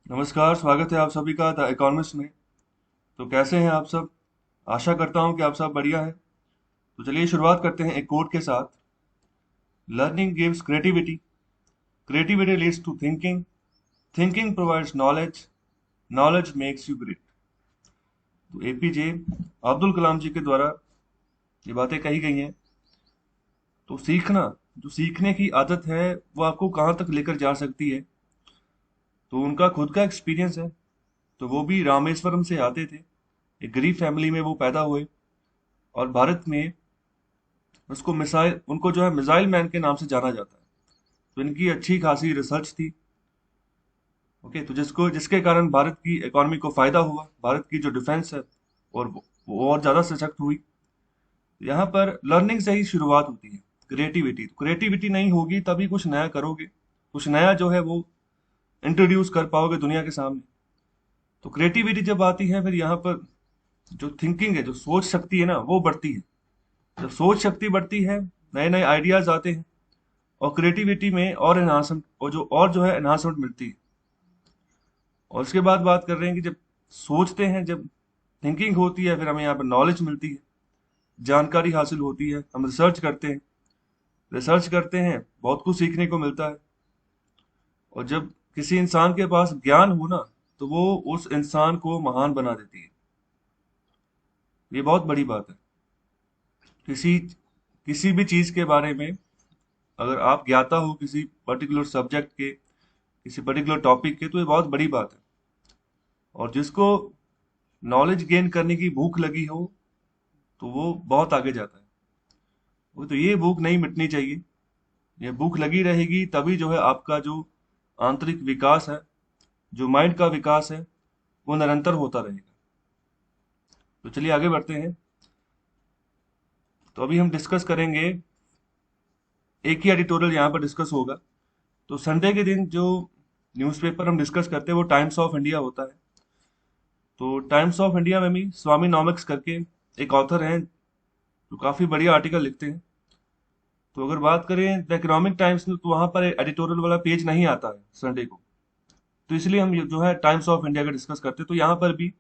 नमस्कार, स्वागत है आप सभी का द इकोनॉमिस्ट में। तो कैसे हैं आप सब? आशा करता हूं कि आप सब बढ़िया हैं। तो चलिए शुरुआत करते हैं एक कोट के साथ। Learning gives creativity, creativity leads to thinking, thinking provides knowledge, knowledge makes you great. तो एपीजे अब्दुल कलाम जी के द्वारा ये बातें कही गई हैं। तो सीखना, जो सीखने की आदत है वो आपको कहाँ तक लेकर जा सकती है। तो उनका खुद का एक्सपीरियंस है। तो वो भी रामेश्वरम से आते थे, एक गरीब फैमिली में वो पैदा हुए और भारत में उसको मिसाइल उनको जो है मिसाइल मैन के नाम से जाना जाता है। तो इनकी अच्छी खासी रिसर्च थी। ओके, तो जिसके कारण भारत की इकोनॉमी को फायदा हुआ, भारत की जो डिफेंस है और वो और ज्यादा सशक्त हुई। यहाँ पर लर्निंग से ही शुरुआत होती है। क्रिएटिविटी, क्रिएटिविटी नहीं होगी तभी कुछ नया करोगे, कुछ नया जो है वो इंट्रोड्यूस कर पाओगे दुनिया के सामने। तो क्रिएटिविटी जब आती है फिर यहाँ पर जो थिंकिंग है, जो सोच शक्ति है ना, वो बढ़ती है। जब सोच शक्ति बढ़ती है, नए नए आइडियाज आते हैं और क्रिएटिविटी में और एनहांसमेंट और जो है एनहांसमेंट मिलती है। और उसके बाद बात कर रहे हैं कि जब सोचते हैं, जब थिंकिंग होती है, फिर हमें यहाँ पर नॉलेज मिलती है, जानकारी हासिल होती है, हम रिसर्च करते हैं, बहुत कुछ सीखने को मिलता है। और जब किसी इंसान के पास ज्ञान हो ना, तो वो उस इंसान को महान बना देती है। ये बहुत बड़ी बात है। किसी किसी भी चीज के बारे में अगर आप ज्ञाता हो, किसी पर्टिकुलर सब्जेक्ट के, किसी पर्टिकुलर टॉपिक के, तो ये बहुत बड़ी बात है। और जिसको नॉलेज गेन करने की भूख लगी हो, तो वो बहुत आगे जाता है। वो तो ये भूख नहीं मिटनी चाहिए। ये भूख लगी रहेगी तभी जो है आपका जो आंतरिक विकास है, जो माइंड का विकास है, वो निरंतर होता रहेगा। तो चलिए आगे बढ़ते हैं। तो अभी हम डिस्कस करेंगे, एक ही एडिटोरियल यहाँ पर डिस्कस होगा। तो संडे के दिन जो न्यूज़पेपर हम डिस्कस करते हैं वो टाइम्स ऑफ इंडिया होता है। तो टाइम्स ऑफ इंडिया में भी स्वामी नॉमिक्स करके एक ऑथर हैं जो काफी बढ़िया आर्टिकल लिखते हैं। तो अगर बात करें द इकोनॉमिक टाइम्स में, तो वहां पर एडिटोरियल वाला पेज नहीं आता है संडे को। तो इसलिए हम जो है टाइम्स ऑफ इंडिया का डिस्कस करते हैं। तो यहाँ पर भी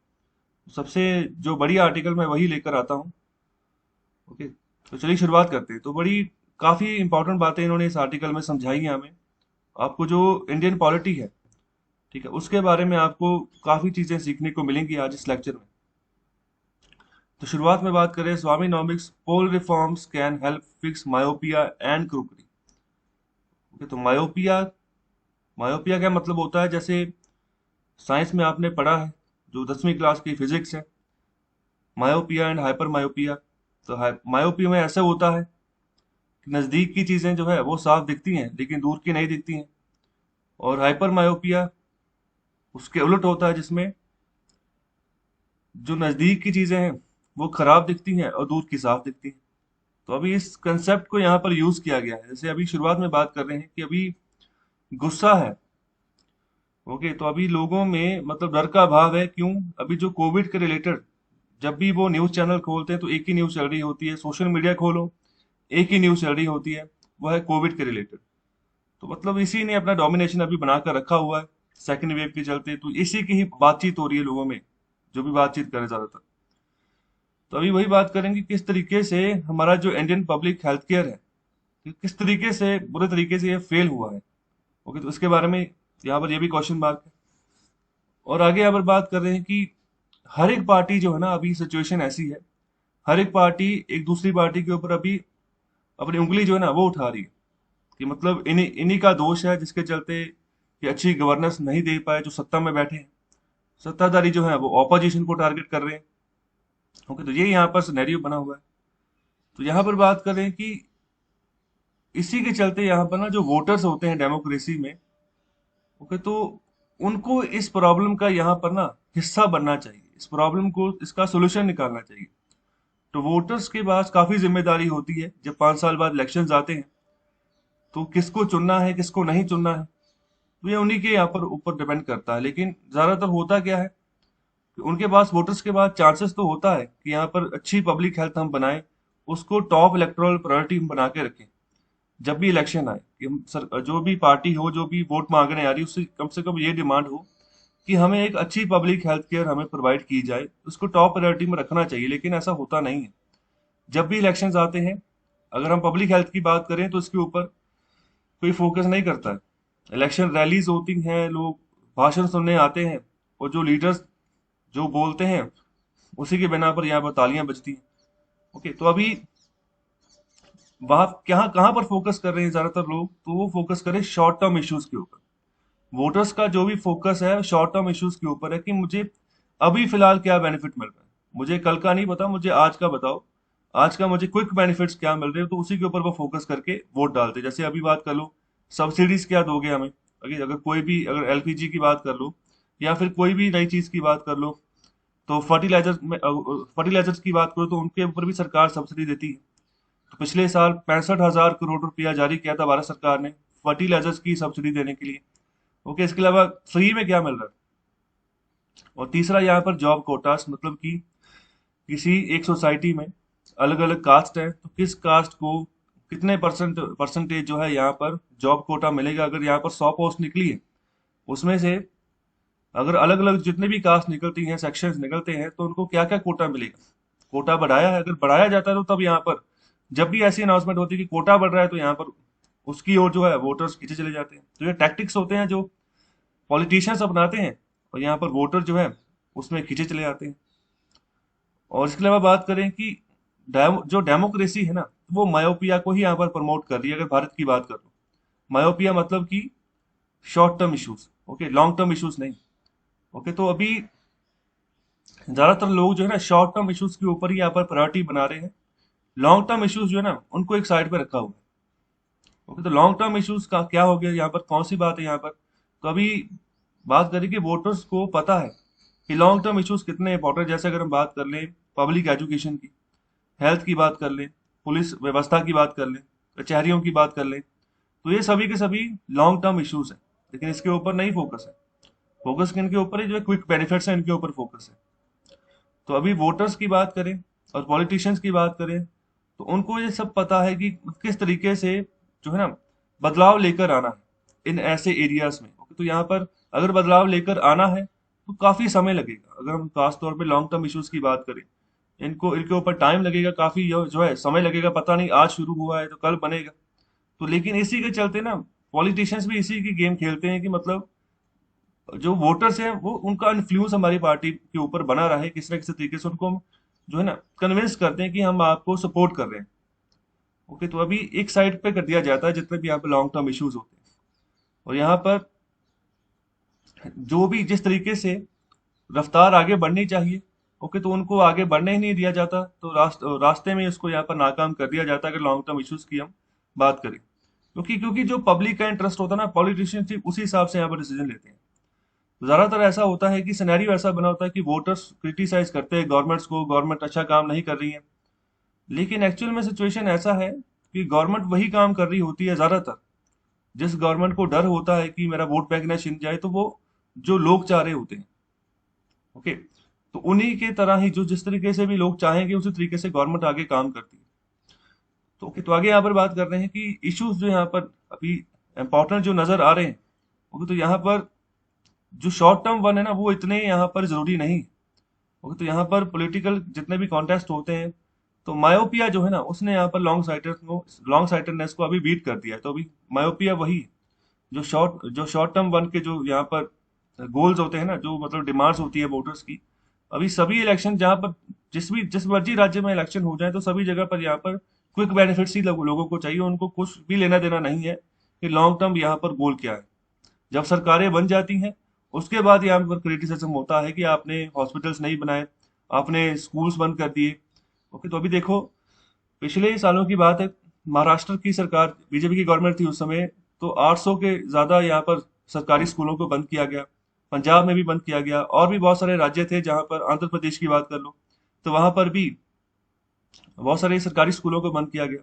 सबसे जो बढ़िया आर्टिकल मैं वही लेकर आता हूँ। ओके, तो चलिए शुरुआत करते हैं। तो बड़ी काफी इंपॉर्टेंट बातें इन्होंने इस आर्टिकल में समझाई हैं हमें। आपको जो इंडियन पॉलिटी है, ठीक है, उसके बारे में आपको काफी चीजें सीखने को मिलेंगी आज इस लेक्चर में। तो शुरुआत में बात करें, Swaminomics poll reforms can help fix myopia and crookery. Okay, तो मायोपिया, मायोपिया क्या मतलब होता है? जैसे साइंस में आपने पढ़ा है, जो 10वीं क्लास की फिजिक्स है, मायोपिया एंड हाइपर मायोपिया। तो मायोपिया में ऐसा होता है कि नजदीक की चीजें जो है वो साफ दिखती हैं लेकिन दूर की नहीं दिखती हैं। और हाइपर मायोपिया उसके उलट होता है, जिसमें जो नजदीक की चीजें हैं वो खराब दिखती हैं और दूर की साफ दिखती हैं। तो अभी इस कंसेप्ट को यहाँ पर यूज किया गया है। जैसे अभी शुरुआत में बात कर रहे हैं कि अभी गुस्सा है। ओके, तो अभी लोगों में मतलब डर का भाव है। क्यों? अभी जो कोविड के रिलेटेड जब भी वो न्यूज चैनल खोलते हैं तो एक ही न्यूज चल रही होती है, सोशल मीडिया खोलो एक ही न्यूज चल रही होती है, वो है कोविड के रिलेटेड। तो मतलब इसी ने अपना डोमिनेशन अभी बनाकर रखा हुआ है सेकंड वेव के चलते। तो इसी की ही बातचीत हो रही है लोगों में, जो भी बातचीत करें ज्यादातर। तो अभी वही बात करेंगे किस तरीके से हमारा जो इंडियन पब्लिक हेल्थ केयर है, कि किस तरीके से बुरे तरीके से ये फेल हुआ है। ओके, तो इसके बारे में यहाँ पर ये भी क्वेश्चन मार्क है। और आगे यहाँ पर बात कर रहे हैं कि हर एक पार्टी जो है ना, अभी सिचुएशन ऐसी है, हर एक पार्टी एक दूसरी पार्टी के ऊपर अभी अपनी उंगली जो है ना वो उठा रही है कि मतलब इन्हीं इन्हीं का दोष है जिसके चलते कि अच्छी गवर्नेंस नहीं दे पाए जो सत्ता में बैठे हैं। सत्ताधारी जो है वो ऑपोजिशन को टारगेट कर रहे हैं। ओके, तो ये यहाँ पर सिनेरियो बना हुआ है। तो यहाँ पर बात कर रहे हैं कि इसी के चलते यहाँ पर ना जो वोटर्स होते हैं डेमोक्रेसी में, ओके, तो उनको इस प्रॉब्लम का यहाँ पर ना हिस्सा बनना चाहिए, इस प्रॉब्लम को, इसका सोल्यूशन निकालना चाहिए। तो वोटर्स के पास काफी जिम्मेदारी होती है। जब 5 साल बाद इलेक्शंस आते हैं तो किसको चुनना है किसको नहीं चुनना है, तो ये उन्हीं के यहाँ पर ऊपर डिपेंड करता है। लेकिन ज्यादातर होता क्या है कि उनके पास, वोटर्स के पास चांसेस तो होता है कि यहाँ पर अच्छी पब्लिक हेल्थ हम बनाएं, उसको टॉप इलेक्टोरल प्रायोरिटी हम बना के रखें। जब भी इलेक्शन आए कि हम सर, जो भी पार्टी हो, जो भी वोट मांगने आ रही है, उससे कम ये डिमांड हो कि हमें एक अच्छी पब्लिक हेल्थ केयर हमें प्रोवाइड की जाए, उसको टॉप प्रायोरिटी में रखना चाहिए, लेकिन ऐसा होता नहीं है। जब भी इलेक्शंस आते हैं, अगर हम पब्लिक हेल्थ की बात करें तो उसके ऊपर कोई फोकस नहीं करता है। इलेक्शन रैलीज होती हैं, लोग भाषण सुनने आते हैं, और जो लीडर्स जो बोलते हैं उसी के बिना पर यहाँ पर तालियां बजती हैं। ओके, तो अभी वहां कहाँ कहाँ पर फोकस कर रहे हैं ज्यादातर लोग, तो वो फोकस करें शॉर्ट टर्म इश्यूज के ऊपर। वोटर्स का जो भी फोकस है शॉर्ट टर्म इश्यूज के ऊपर है कि मुझे अभी फिलहाल क्या बेनिफिट मिल रहा है, मुझे कल का नहीं पता, मुझे आज का बताओ, आज का मुझे क्विक बेनिफिट्स क्या मिल रहे हो, तो उसी के ऊपर वो फोकस करके वोट डालते हैं। जैसे अभी बात कर लो, सब्सिडीज क्या दोगे हमें, अगर अगर कोई भी, अगर एलपीजी की बात कर लो या फिर कोई भी नई चीज की बात कर लो, तो फर्टिलाइजर्स की बात करो तो उनके ऊपर भी सरकार सब्सिडी देती है। तो पिछले साल 65,000 करोड़ रुपया जारी किया था भारत सरकार ने फर्टिलाइजर्स की सब्सिडी देने के लिए। ओके, इसके अलावा फ्री में क्या मिल रहा है। और तीसरा यहाँ पर जॉब कोटास, मतलब कि किसी एक सोसाइटी में अलग अलग कास्ट है, तो किस कास्ट को कितने परसेंटेज जो है यहाँ पर जॉब कोटा मिलेगा। अगर यहाँ पर 100 पोस्ट निकली है, उसमें से अगर अलग अलग जितने भी कास्ट निकलती हैं, सेक्शंस निकलते हैं, तो उनको क्या क्या कोटा मिलेगा। कोटा बढ़ाया है, अगर बढ़ाया जाता है तो तब यहाँ पर जब भी ऐसी अनाउंसमेंट होती है कि कोटा बढ़ रहा है, तो यहाँ पर उसकी ओर जो है वोटर्स खींचे चले जाते हैं। तो ये टैक्टिक्स होते हैं जो पॉलिटिशियंस अपनाते हैं, और यहाँ पर वोटर जो है उसमें खींचे चले जाते हैं। और इसके अलावा बात करें कि जो डेमोक्रेसी है ना, वो मायोपिया को ही यहाँ पर प्रमोट कर रही है। अगर भारत की बात करो, मायोपिया मतलब कि short term issues, okay, long term issues नहीं। ओके, तो अभी ज्यादातर लोग जो है ना शॉर्ट टर्म इश्यूज के ऊपर ही यहाँ पर प्रायोरिटी बना रहे हैं। लॉन्ग टर्म इश्यूज जो है ना उनको एक साइड पे रखा हुआ है। ओके, तो लॉन्ग टर्म इश्यूज का क्या हो गया यहाँ पर, कौन सी बात है यहाँ पर। तो अभी बात करें कि वोटर्स को पता है कि लॉन्ग टर्म इश्यूज कितने इंपॉर्टेंट। जैसे अगर हम बात कर लें पब्लिक एजुकेशन की, हेल्थ की बात कर लें, पुलिस व्यवस्था की बात कर लें, कचहरियों की बात कर लें, तो ये सभी के सभी लॉन्ग टर्म इश्यूज हैं, लेकिन इसके ऊपर नहीं फोकस है। फोकस किन के ऊपर है, जो क्विक बेनिफिट्स हैं इनके ऊपर फोकस है। तो अभी वोटर्स की बात करें और पॉलिटिशियंस की बात करें, तो उनको ये सब पता है कि किस तरीके से जो है ना बदलाव लेकर आना है इन ऐसे एरियाज में। ओके, तो यहाँ पर अगर बदलाव लेकर आना है तो काफी समय लगेगा। अगर हम खास तौर पे लॉन्ग टर्म इश्यूज की बात करें, इनको इनके ऊपर टाइम लगेगा, काफी जो है समय लगेगा। पता नहीं आज शुरू हुआ है तो कल बनेगा। तो लेकिन इसी के चलते ना पॉलिटिशियंस भी इसी की गेम खेलते हैं कि मतलब जो वोटर्स हैं वो उनका इन्फ्लुएंस हमारी पार्टी के ऊपर बना रहे, किसी न किसी तरीके से उनको हम जो है ना कन्विंस करते हैं कि हम आपको सपोर्ट कर रहे हैं। ओके, तो अभी एक साइड पे कर दिया जाता है जितने भी यहाँ पे लॉन्ग टर्म इश्यूज होते हैं। और यहाँ पर जो भी जिस तरीके से रफ्तार आगे बढ़नी चाहिए, ओके, तो उनको आगे बढ़ने ही नहीं दिया जाता, तो रास्ते में उसको यहाँ पर नाकाम कर दिया जाता है अगर लॉन्ग टर्म इश्यूज की हम बात करें। क्योंकि क्योंकि जो पब्लिक का इंटरेस्ट होता है ना, पॉलिटिशियन सिर्फ उसी हिसाब से यहाँ पर डिसीजन लेते हैं। तो ज्यादातर ऐसा होता है कि सिनेरियो ऐसा बना होता है कि वोटर्स क्रिटिसाइज करते हैं गवर्नमेंट्स को, गवर्नमेंट अच्छा काम नहीं कर रही है। लेकिन एक्चुअल में सिचुएशन ऐसा है कि गवर्नमेंट वही काम कर रही होती है ज्यादातर जिस गवर्नमेंट को डर होता है कि मेरा वोट बैंक ना छिन जाए, तो वो जो लोग चाह रहे होते हैं। ओके, तो उन्हीं के तरह ही जो जिस तरीके से भी लोग चाहेंगे उसी तरीके से गवर्नमेंट आगे काम करती है। तो ओके, तो आगे यहाँ पर बात कर रहे हैं कि इश्यूज जो यहाँ पर अभी इंपॉर्टेंट जो नजर आ रहे हैं। ओके, तो यहाँ पर जो शॉर्ट टर्म वन है ना वो इतने यहाँ पर जरूरी नहीं। ओके, तो यहाँ पर पॉलिटिकल जितने भी कॉन्टेस्ट होते हैं, तो मायोपिया जो है ना उसने यहाँ पर लॉन्ग साइटेडनेस को अभी बीट कर दिया है। तो अभी मायोपिया वही है, जो शॉर्ट टर्म वन के जो यहाँ पर गोल्स होते हैं ना, जो मतलब डिमांड्स होती है वोटर्स की। अभी सभी इलेक्शन जहाँ पर जिस मर्जी राज्य में इलेक्शन हो जाए, तो सभी जगह पर यहाँ पर क्विक बेनिफिट्स ही लोगों को चाहिए। उनको कुछ भी लेना देना नहीं है कि लॉन्ग टर्म यहाँ पर गोल क्या है। जब सरकारें बन जाती हैं, उसके बाद यहाँ पर क्रिटिसिज्म होता है कि आपने हॉस्पिटल्स नहीं बनाए, आपने स्कूल्स बंद कर दिए। ओके, तो अभी देखो पिछले सालों की बात है, महाराष्ट्र की सरकार बीजेपी की गवर्नमेंट थी उस समय, तो 800 के ज्यादा यहाँ पर सरकारी स्कूलों को बंद किया गया। पंजाब में भी बंद किया गया, और भी बहुत सारे राज्य थे जहां पर, आंध्र प्रदेश की बात कर लो, तो वहां पर भी बहुत सारे सरकारी स्कूलों को बंद किया गया।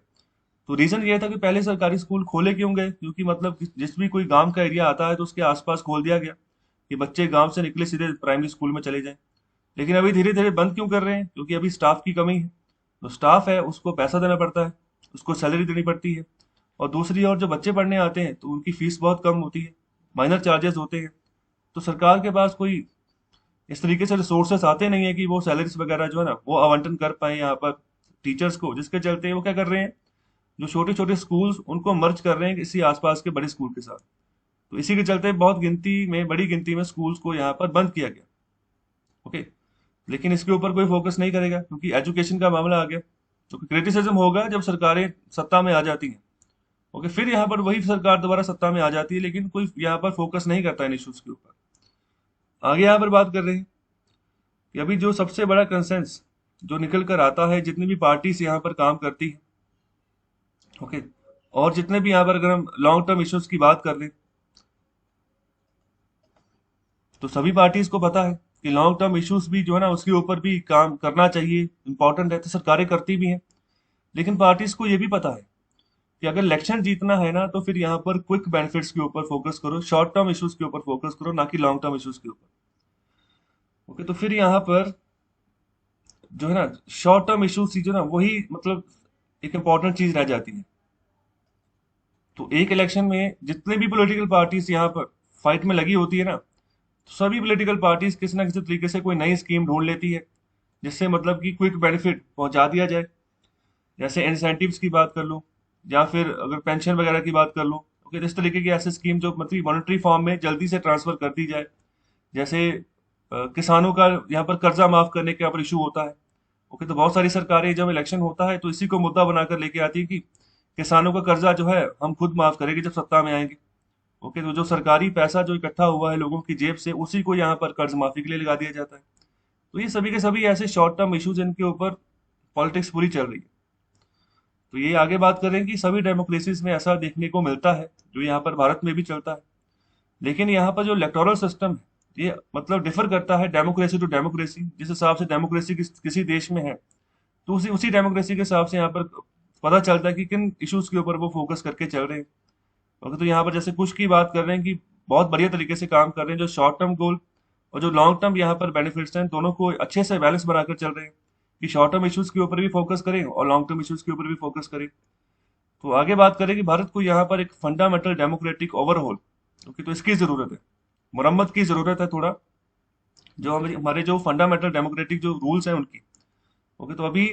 तो रीजन ये था कि पहले सरकारी स्कूल खोले क्यों गए, क्योंकि मतलब जिस भी कोई गांव का एरिया आता है तो उसके आसपास खोल दिया गया कि बच्चे गांव से निकले सीधे प्राइमरी स्कूल में चले जाएं। लेकिन अभी धीरे धीरे बंद क्यों कर रहे हैं, क्योंकि अभी स्टाफ की कमी है। तो स्टाफ है उसको पैसा देना पड़ता है, उसको सैलरी देनी पड़ती है। और दूसरी ओर जो बच्चे पढ़ने आते हैं तो उनकी फीस बहुत कम होती है, माइनर चार्जेस होते हैं। तो सरकार के पास कोई इस तरीके से रिसोर्सेस आते नहीं है कि वो सैलरीज वगैरह जो है ना वो आवंटन कर पाए यहाँ पर टीचर्स को, जिसके चलते वो क्या कर रहे हैं, जो छोटे छोटे स्कूल्स उनको मर्ज कर रहे हैं किसी आसपास के बड़े स्कूल के साथ। तो इसी के चलते बहुत गिनती में, बड़ी गिनती में स्कूल्स को यहाँ पर बंद किया गया। ओके, लेकिन इसके ऊपर कोई फोकस नहीं करेगा क्योंकि एजुकेशन का मामला आ गया। तो क्रिटिसिज्म होगा जब सरकारें सत्ता में आ जाती हैं। ओके, फिर यहाँ पर वही सरकार दोबारा सत्ता में आ जाती है, लेकिन कोई यहाँ पर फोकस नहीं करता इन इश्यूज के ऊपर। आगे यहाँ पर बात कर रहे हैं कि अभी जो सबसे बड़ा कंसेंस जो निकल कर आता है, जितनी भी पार्टीज यहाँ पर काम करती है, ओके, और जितने भी यहाँ पर अगर हम लॉन्ग टर्म इश्यूज की बात कर लें, तो सभी पार्टीज को पता है कि लॉन्ग टर्म इश्यूज भी जो है ना उसके ऊपर भी काम करना चाहिए, इंपॉर्टेंट है, तो सरकारें करती भी हैं। लेकिन पार्टीज को ये भी पता है कि अगर इलेक्शन जीतना है ना, तो फिर यहाँ पर क्विक बेनिफिट्स के ऊपर फोकस करो, शॉर्ट टर्म इश्यूज के ऊपर फोकस करो, ना कि लॉन्ग टर्म इश्यूज के ऊपर। ओके, तो फिर यहाँ पर जो है ना शॉर्ट टर्म इश्यूज जो ना वही मतलब एक इंपॉर्टेंट चीज रह जाती है। तो एक इलेक्शन में जितने भी पॉलिटिकल पार्टीज यहाँ पर फाइट में लगी होती है ना, तो सभी पॉलिटिकल पार्टीज किसी ना किसी तरीके से कोई नई स्कीम ढूंढ लेती है जिससे मतलब कि क्विक बेनिफिट पहुंचा दिया जाए। जैसे इंसेंटिव्स की बात कर लो, या फिर अगर पेंशन वगैरह की बात कर लो, ओके, तो इस तरीके की ऐसे स्कीम जो मतलब मॉनेटरी फॉर्म में जल्दी से ट्रांसफर कर दी जाए। जैसे किसानों का यहाँ पर कर्जा माफ करने का यहाँ पर इशू होता है। ओके, तो बहुत सारी सरकारें जब इलेक्शन होता है तो इसी को मुद्दा बनाकर लेके आती है कि किसानों का कर्जा जो है हम खुद माफ करेंगे जब सत्ता में आएंगे। ओके, तो जो सरकारी पैसा जो इकट्ठा हुआ है लोगों की जेब से, उसी को यहाँ पर कर्ज माफी के लिए लगा दिया जाता है। तो ये सभी के सभी ऐसे शॉर्ट टर्म इश्यूज जिनके ऊपर पॉलिटिक्स पूरी चल रही है। तो ये आगे बात करें कि सभी डेमोक्रेसीज में ऐसा देखने को मिलता है, जो यहाँ पर भारत में भी चलता है। लेकिन यहाँ पर जो इलेक्टोरल सिस्टम है, ये मतलब डिफर करता है डेमोक्रेसी टू डेमोक्रेसी। जिस हिसाब से डेमोक्रेसी किसी देश में है, तो उसी उसी डेमोक्रेसी के हिसाब से यहाँ पर पता चलता है कि किन इश्यूज के ऊपर वो फोकस करके चल रहे हैं। ओके, तो यहाँ पर जैसे कुछ की बात कर रहे हैं कि बहुत बढ़िया तरीके से काम कर रहे हैं, जो शॉर्ट टर्म गोल और जो लॉन्ग टर्म यहाँ पर बेनिफिट्स हैं, दोनों को अच्छे से बैलेंस बनाकर चल रहे हैं कि शॉर्ट टर्म इश्यूज के ऊपर भी फोकस करें और लॉन्ग टर्म इश्यूज के ऊपर भी फोकस करें। तो आगे बात करें कि भारत को यहाँ पर एक फंडामेंटल डेमोक्रेटिक ओवरऑल, ओके, तो इसकी जरूरत है, मुरम्मत की जरूरत है थोड़ा, जो हमारे जो फंडामेंटल डेमोक्रेटिक जो रूल्स हैं उनकी। ओके, तो अभी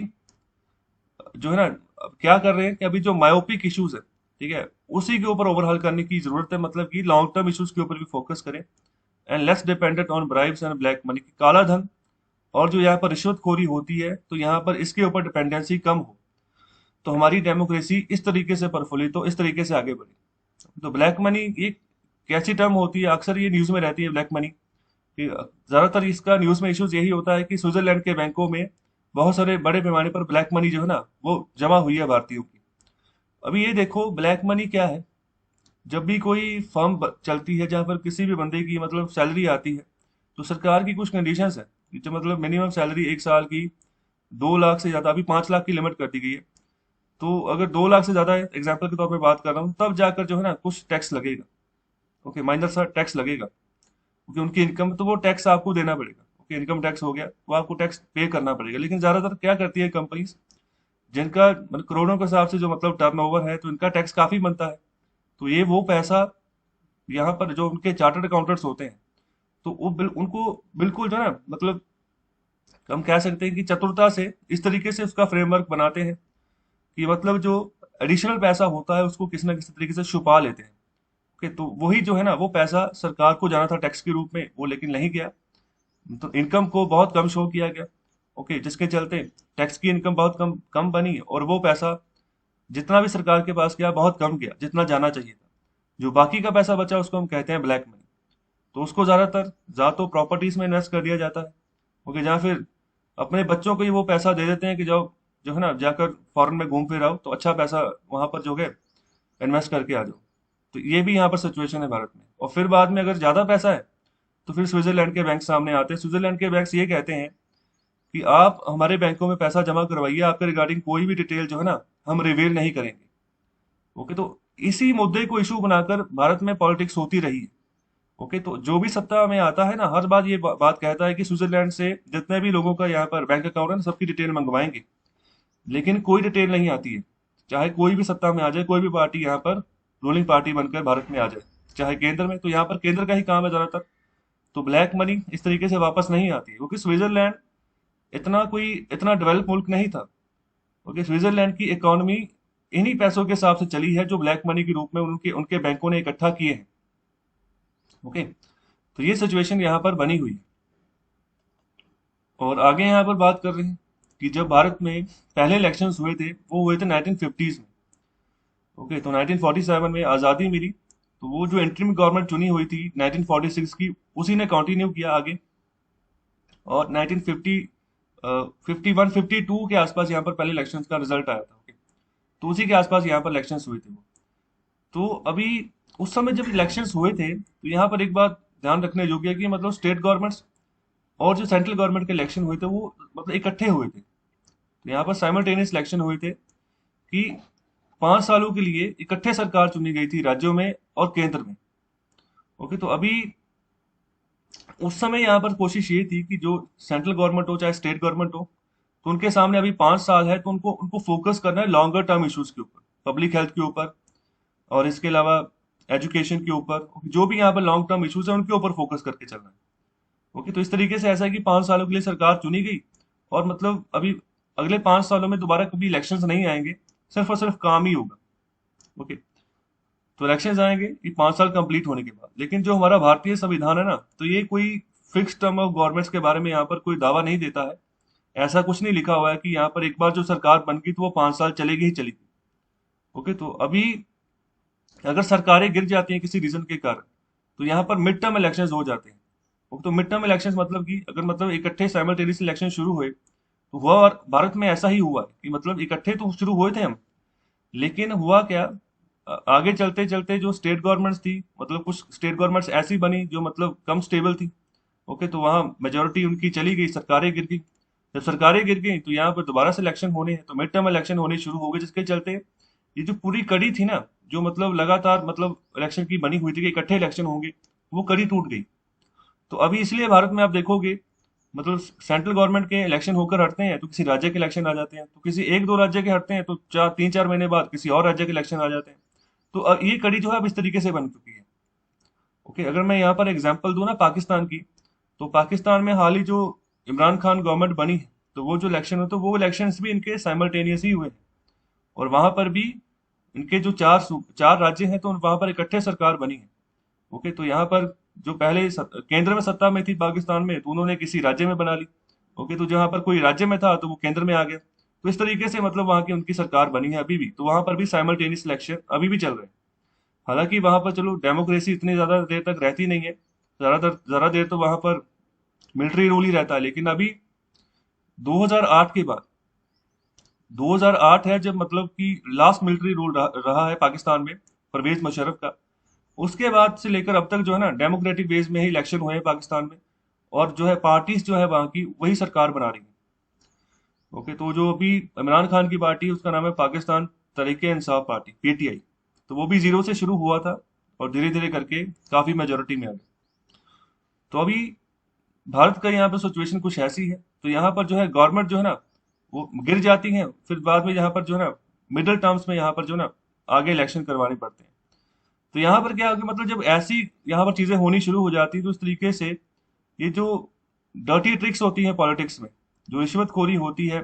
जो है ना अब क्या कर रहे हैं कि अभी जो मायोपिक इश्यूज है, ठीक है, उसी के ऊपर ओवरहाल करने की जरूरत है। मतलब कि लॉन्ग टर्म इश्यूज के ऊपर भी फोकस करें and less dependent on bribes and black money, काला धन और जो यहाँ पर रिश्वतखोरी होती है, तो यहाँ पर इसके ऊपर डिपेंडेंसी कम हो, तो हमारी डेमोक्रेसी इस तरीके से प्रफुल्लित हो, इस तरीके से आगे बढ़े। तो ब्लैक मनी एक कैसी टर्म होती है, अक्सर ये न्यूज में रहती है ब्लैक मनी। ज्यादातर इसका न्यूज में इश्यूज यही होता है कि स्विट्जरलैंड के बैंकों में बहुत सारे बड़े पैमाने पर ब्लैक मनी जो है ना वो जमा हुई है भारतीयों की। अभी ये देखो ब्लैक मनी क्या है, जब भी कोई फर्म चलती है जहां पर किसी भी बंदे की मतलब सैलरी आती है, तो सरकार की कुछ कंडीशंस है कि जो मतलब मिनिमम सैलरी एक साल की 2 लाख से ज्यादा, अभी 5 लाख की लिमिट कर दी गई है। तो अगर 2 लाख से ज्यादा है, एग्जाम्पल के तौर पे बात कर रहा हूँ, तब जाकर जो है ना कुछ टैक्स लगेगा। ओके, माइनर सा टैक्स लगेगा क्योंकि उनकी इनकम, तो वो टैक्स आपको देना पड़ेगा। ओके, इनकम टैक्स हो गया, वो आपको टैक्स पे करना पड़ेगा। लेकिन ज्यादातर क्या करती है कंपनीज, जिनका मतलब करोड़ों के हिसाब से जो मतलब टर्नओवर है, तो इनका टैक्स काफी बनता है। तो ये वो पैसा यहाँ पर जो उनके चार्टर्ड अकाउंटेंट्स होते हैं, तो वो उनको बिल्कुल जो है ना मतलब हम कह सकते हैं कि चतुरता से इस तरीके से उसका फ्रेमवर्क बनाते हैं कि मतलब जो एडिशनल पैसा होता है उसको किसी ना किसी तरीके से छुपा लेते हैं। ओके, तो वही जो है ना वो पैसा सरकार को जाना था टैक्स के रूप में, वो लेकिन नहीं गया। तो इनकम को बहुत कम शो किया गया। ओके, जिसके चलते टैक्स की इनकम बहुत कम कम बनी, और वो पैसा जितना भी सरकार के पास गया बहुत कम गया जितना जाना चाहिए था। जो बाकी का पैसा बचा उसको हम कहते हैं ब्लैक मनी। तो उसको ज्यादातर तो प्रॉपर्टीज में इन्वेस्ट कर दिया जाता है। ओके, जहाँ फिर अपने बच्चों को ही वो पैसा दे देते हैं कि जाओ जो है ना जाकर फॉरेन में घूम फिर आओ, तो अच्छा पैसा वहां पर जो है इन्वेस्ट करके आ जाओ। तो ये भी यहाँ पर सिचुएशन है भारत में। और फिर बाद में अगर ज्यादा पैसा है, तो फिर स्विट्जरलैंड के बैंक सामने आते हैं। स्विट्जरलैंड के बैंक्स ये कहते हैं कि आप हमारे बैंकों में पैसा जमा करवाइए, आपके रिगार्डिंग कोई भी डिटेल जो है ना हम रिवील नहीं करेंगे। ओके, तो इसी मुद्दे को इशू बनाकर भारत में पॉलिटिक्स होती रही है। ओके, तो जो भी सत्ता में आता है ना, हर बात ये बात कहता है कि स्विट्जरलैंड से जितने भी लोगों का यहाँ पर बैंक अकाउंट है ना, सबकी डिटेल मंगवाएंगे। लेकिन कोई डिटेल नहीं आती है, चाहे कोई भी सत्ता में आ जाए, कोई भी पार्टी यहाँ पर रूलिंग पार्टी बनकर भारत में आ जाए, चाहे केंद्र में, तो यहाँ पर केंद्र का ही काम है ज्यादातर तो ब्लैक मनी इस तरीके से वापस नहीं आती है, क्योंकि स्विट्जरलैंड इतना डेवलप मुल्क नहीं था। ओके, स्विट्जरलैंड की इकोनॉमी इन्हीं पैसों के हिसाब से चली है जो ब्लैक मनी के रूप में उनके उनके बैंकों ने इकट्ठा किए हैं। ओके, तो ये सिचुएशन यहाँ पर बनी हुई है। और आगे यहाँ पर बात कर रहे हैं कि जब भारत में पहले इलेक्शंस हुए थे वो हुए थे 1950s में। ओके, तो 1947 में आज़ादी मिली, तो वो जो इंटरिम गवर्नमेंट चुनी हुई थी 1946 की, उसी ने कंटिन्यू किया आगे। और 1950 51 52 के आसपास यहाँ पर पहले इलेक्शंस का रिजल्ट आया था। ओके, तो उसी के आसपास यहाँ पर इलेक्शंस हुए थे वो। तो अभी उस समय जब इलेक्शंस हुए थे तो यहाँ पर एक बात ध्यान रखने योग्य है कि मतलब स्टेट गवर्नमेंट्स और जो सेंट्रल गवर्नमेंट के इलेक्शन हुए थे वो मतलब इकट्ठे हुए थे। तो यहाँ पर साइमल्टेनियस इलेक्शन हुए थे कि 5 सालों के लिए इकट्ठे सरकार चुनी गई थी राज्यों में और केंद्र में। ओके, तो अभी उस समय यहाँ पर कोशिश ये थी कि जो सेंट्रल गवर्नमेंट हो चाहे स्टेट गवर्नमेंट हो, तो उनके सामने अभी 5 साल है, तो उनको उनको फोकस करना है लॉन्गर टर्म इश्यूज के ऊपर, पब्लिक हेल्थ के ऊपर और इसके अलावा एजुकेशन के ऊपर, जो भी यहाँ पर लॉन्ग टर्म इश्यूज है उनके ऊपर फोकस करके चलना है। ओके, तो इस तरीके से ऐसा है कि 5 सालों के लिए सरकार चुनी गई और मतलब अभी अगले 5 सालों में दोबारा कभी इलेक्शंस नहीं आएंगे, सिर्फ और सिर्फ काम ही होगा। ओके, तो इलेक्शंस आएंगे ये 5 साल कंप्लीट होने के बाद। लेकिन जो हमारा भारतीय संविधान है ना, तो ये कोई फिक्स टर्म ऑफ गवर्नमेंट्स के बारे में यहाँ पर कोई दावा नहीं देता है। ऐसा कुछ नहीं लिखा हुआ है कि यहाँ पर एक बार जो सरकार बन गई तो वो 5 साल चलेगी ही चलेगी। ओके, तो अभी अगर सरकारें गिर जाती हैं किसी रीजन के कारण, तो यहाँ पर मिड टर्म इलेक्शंस हो जाते हैं। तो मिड टर्म इलेक्शंस मतलब कि अगर मतलब इकट्ठे साइमल्टेनियस इलेक्शन शुरू हुए, तो हुआ और भारत में ऐसा ही हुआ कि मतलब इकट्ठे तो शुरू हुए थे हम, लेकिन हुआ क्या, आगे चलते चलते जो स्टेट गवर्नमेंट्स थी, मतलब कुछ स्टेट गवर्नमेंट्स ऐसी बनी जो मतलब कम स्टेबल थी। ओके, तो वहाँ मेजोरिटी उनकी चली गई, सरकारें गिर गई। जब सरकारें गिर गई तो यहाँ पर दोबारा से इलेक्शन होने हैं, तो मिड टर्म इलेक्शन होने शुरू हो गए, जिसके चलते ये जो पूरी कड़ी थी ना, जो मतलब लगातार मतलब इलेक्शन की बनी हुई थी कि इकट्ठे इलेक्शन होंगे, वो कड़ी टूट गई। तो अभी इसलिए भारत में आप देखोगे मतलब सेंट्रल गवर्नमेंट के इलेक्शन होकर हटते हैं तो किसी राज्य के इलेक्शन आ जाते हैं, तो किसी एक दो राज्य के हटते हैं तो 3-4 महीने बाद किसी और राज्य के इलेक्शन आ जाते हैं। तो ये कड़ी जो है अब इस तरीके से बन चुकी है। ओके, अगर मैं यहाँ पर एग्जांपल दूं ना पाकिस्तान की, तो पाकिस्तान में हाल ही जो इमरान खान गवर्नमेंट बनी है, तो वो जो इलेक्शन हुए तो वो इलेक्शंस भी इनके साइमल्टेनियस ही हुए हैं। और वहां पर भी इनके जो चार राज्य हैं तो वहां पर इकट्ठे सरकार बनी है। ओके, तो यहाँ पर जो पहले केंद्र में सत्ता में थी पाकिस्तान में, तो उन्होंने किसी राज्य में बना ली। ओके, तो जहाँ पर कोई राज्य में था तो वो केंद्र में आ गया। तो इस तरीके से मतलब वहाँ की उनकी सरकार बनी है अभी भी, तो वहां पर भी साइमल्टेनियस इलेक्शन अभी भी चल रहे हैं। हालांकि वहां पर चलो डेमोक्रेसी इतनी ज्यादा देर तक रहती नहीं है, ज्यादा देर तो वहां पर मिलिट्री रूल ही रहता है। लेकिन अभी 2008 के बाद, 2008 है जब मतलब कि लास्ट मिलिट्री रूल रहा है पाकिस्तान में परवेज मुशर्रफ का। उसके बाद से लेकर अब तक जो है ना डेमोक्रेटिक बेस में ही इलेक्शन हुए हैं पाकिस्तान में, और जो है पार्टीज जो है वहाँ की वही सरकार बना रही है। ओके, तो जो अभी इमरान खान की पार्टी है उसका नाम है पाकिस्तान तरीके इंसाफ पार्टी, पीटीआई। तो वो भी जीरो से शुरू हुआ था और धीरे धीरे करके काफी मेजोरिटी में आ गया। तो अभी भारत का यहाँ पर सिचुएशन कुछ ऐसी है, तो यहाँ पर जो है गवर्नमेंट जो है ना वो गिर जाती है, फिर बाद में यहाँ पर जो है ना मिडिल टर्म्स में यहाँ पर जो है ना आगे इलेक्शन करवाने पड़ते हैं। तो यहाँ पर क्या होगा, मतलब जब ऐसी यहाँ पर चीजें होनी शुरू हो जाती तो इस तरीके से ये जो डर्टी ट्रिक्स होती हैं पॉलिटिक्स में, जो रिश्वतखोरी होती है,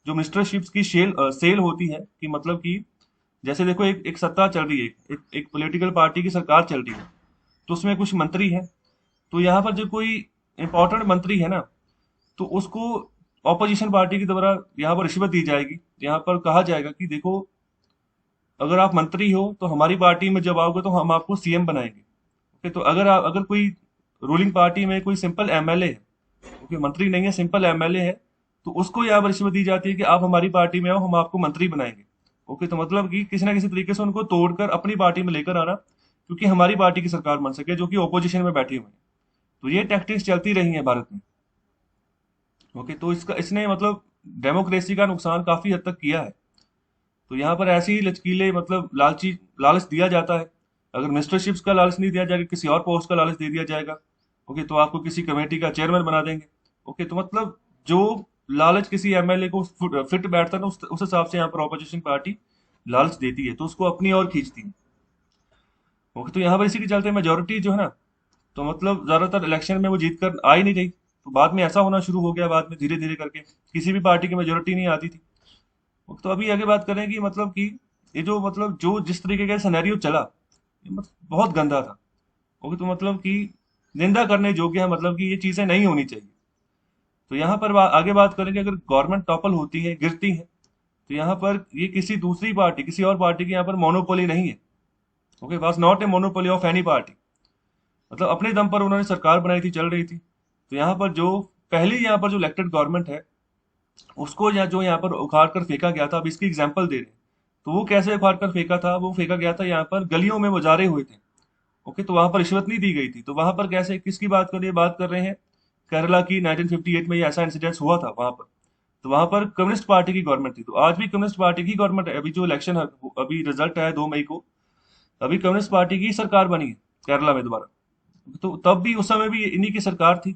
जो मिनिस्टरशिप्स की सेल होती है, कि मतलब कि जैसे देखो एक सत्ता चल रही है, एक पॉलिटिकल पार्टी की सरकार चल रही है, तो उसमें कुछ मंत्री हैं। तो यहाँ पर जो कोई इंपॉर्टेंट मंत्री है ना, तो उसको ऑपोजिशन पार्टी के द्वारा यहाँ पर रिश्वत दी जाएगी। यहाँ पर कहा जाएगा कि देखो, अगर आप मंत्री हो तो हमारी पार्टी में जब आओगे तो हम आपको सीएम बनाएंगे। ओके, तो अगर कोई रूलिंग पार्टी में कोई सिंपल एमएलए है, ओके, मंत्री नहीं है, सिंपल एमएलए है, तो उसको यहाँ पर रिश्वत दी जाती है कि आप हमारी पार्टी में आओ, हम आपको मंत्री बनाएंगे। ओके, तो मतलब कि किसी ना किसी तरीके से उनको तोड़कर अपनी पार्टी में लेकर आना, क्योंकि हमारी पार्टी की सरकार बन सके जो कि ओपोजिशन में बैठी हुई है। तो ये टैक्टिक्स चलती रही है भारत में। ओके, तो इसका इसने मतलब डेमोक्रेसी का नुकसान काफी हद तक किया है। तो यहाँ पर ऐसे ही लचकीले मतलब लालच दिया जाता है। अगर मिनिस्टरशिप्स का लालच नहीं दिया जाएगा, किसी और पोस्ट का लालच दे दिया जाएगा, ओके, तो आपको किसी कमेटी का चेयरमैन बना देंगे। ओके, तो मतलब जो लालच किसी एमएलए को फिट बैठता है ना, उस हिसाब से यहाँ पर ऑपोजिशन पार्टी लालच देती है, तो उसको अपनी ओर खींचती है। ओके, तो यहाँ पर इसी के चलते मेजोरिटी जो है ना तो मतलब ज्यादातर इलेक्शन में वो जीत कर आ ही नहीं रही। तो बाद में ऐसा होना शुरू हो गया, बाद में धीरे धीरे करके किसी भी पार्टी की मेजोरिटी नहीं आती थी। तो अभी आगे बात करें कि मतलब कि ये जो मतलब जो जिस तरीके का सिनेरियो चला, ये मतलब बहुत गंदा था। ओके, तो मतलब कि निंदा करने योग्य है, मतलब कि ये चीजें नहीं होनी चाहिए। तो यहाँ पर आगे बात करेंगे, अगर गवर्नमेंट टॉपल होती है, गिरती है, तो यहाँ पर ये किसी दूसरी पार्टी, किसी और पार्टी की यहाँ पर मोनोपोली नहीं है। Okay, was not a monopoly of any party. मतलब अपने दम पर उन्होंने सरकार बनाई थी, चल रही थी। तो यहाँ पर जो पहली यहाँ पर जो इलेक्टेड गवर्नमेंट है, उसको या जो यहाँ पर उखाड़ कर फेंका गया था, अब इसकी एग्जाम्पल दे रहे हैं। तो वो कैसे उखाड़ कर फेंका था, वो फेंका गया था यहाँ पर गलियों में मुजाहरे हुए थे। ओके, तो वहां पर रिश्वत नहीं दी गई थी। तो वहां पर कैसे, किसकी बात कर रही है, बात कर रहे हैं केरला की। 1958 में ये ऐसा इंसिडेंस हुआ था वहां पर। तो वहां पर कम्युनिस्ट पार्टी की गवर्नमेंट थी, तो आज भी कम्युनिस्ट पार्टी की गवर्नमेंट है। अभी जो इलेक्शन है, अभी रिजल्ट आया 2 मई को, अभी कम्युनिस्ट पार्टी की सरकार बनी है केरला में दोबारा। तो तब भी उस समय भी इन्हीं की सरकार थी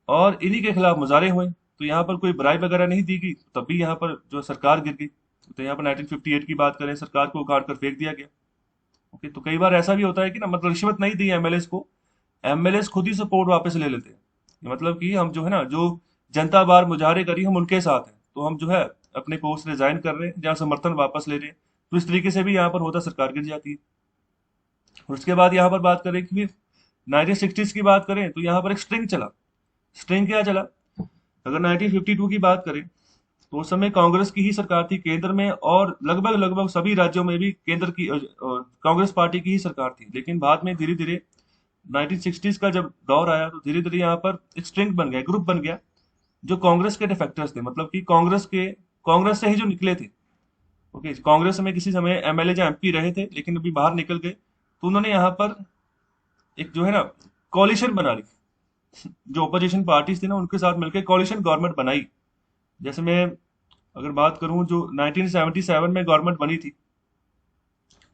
और इन्हीं के खिलाफ मुजाहरे हुए। तो यहाँ पर कोई ब्राइब वगैरह नहीं दी गई, तब भी यहाँ पर जो सरकार गिर गई। तो यहाँ पर 1958 की बात करें, सरकार को उखाड़ कर फेंक दिया गया। ओके, तो कई बार ऐसा भी होता है कि ना, मतलब रिश्वत नहीं दी एमएलएस को, एमएलएस खुद ही सपोर्ट वापस ले लेते हैं। मतलब कि हम जो है ना, जो जनता बार मुजाहरे करी, हम उनके साथ हैं, तो हम जो है अपने पोस्ट रिजाइन कर रहे हैं, जहाँ समर्थन वापस ले रहे हैं। तो इस तरीके से भी यहाँ पर होता, सरकार गिर जाती है। और उसके बाद यहाँ पर बात करें कि 1960s की बात करें, तो यहाँ पर एक स्ट्रिंग चला। स्ट्रिंग क्या चला, अगर 1952 की बात करें, तो उस समय कांग्रेस की ही सरकार थी केंद्र में, और लगभग लगभग सभी राज्यों में भी केंद्र की कांग्रेस पार्टी की ही सरकार थी। लेकिन बाद में धीरे धीरे 1960s का जब दौर आया, तो धीरे धीरे यहाँ पर एक स्ट्रिंग बन गया, ग्रुप बन गया, जो कांग्रेस के डिफेक्टर्स थे, मतलब कि कांग्रेस से ही जो निकले थे। ओके, कांग्रेस में किसी समय एमएलए या एमपी रहे थे, लेकिन अभी बाहर निकल गए, तो उन्होंने यहाँ पर एक जो है ना कॉलिशन बना ली। जो अपोजिशन पार्टीज थी ना, उनके साथ मिलकर कॉलिशन गवर्नमेंट बनाई। जैसे मैं अगर बात करूं, जो 1977 में गवर्नमेंट बनी थी,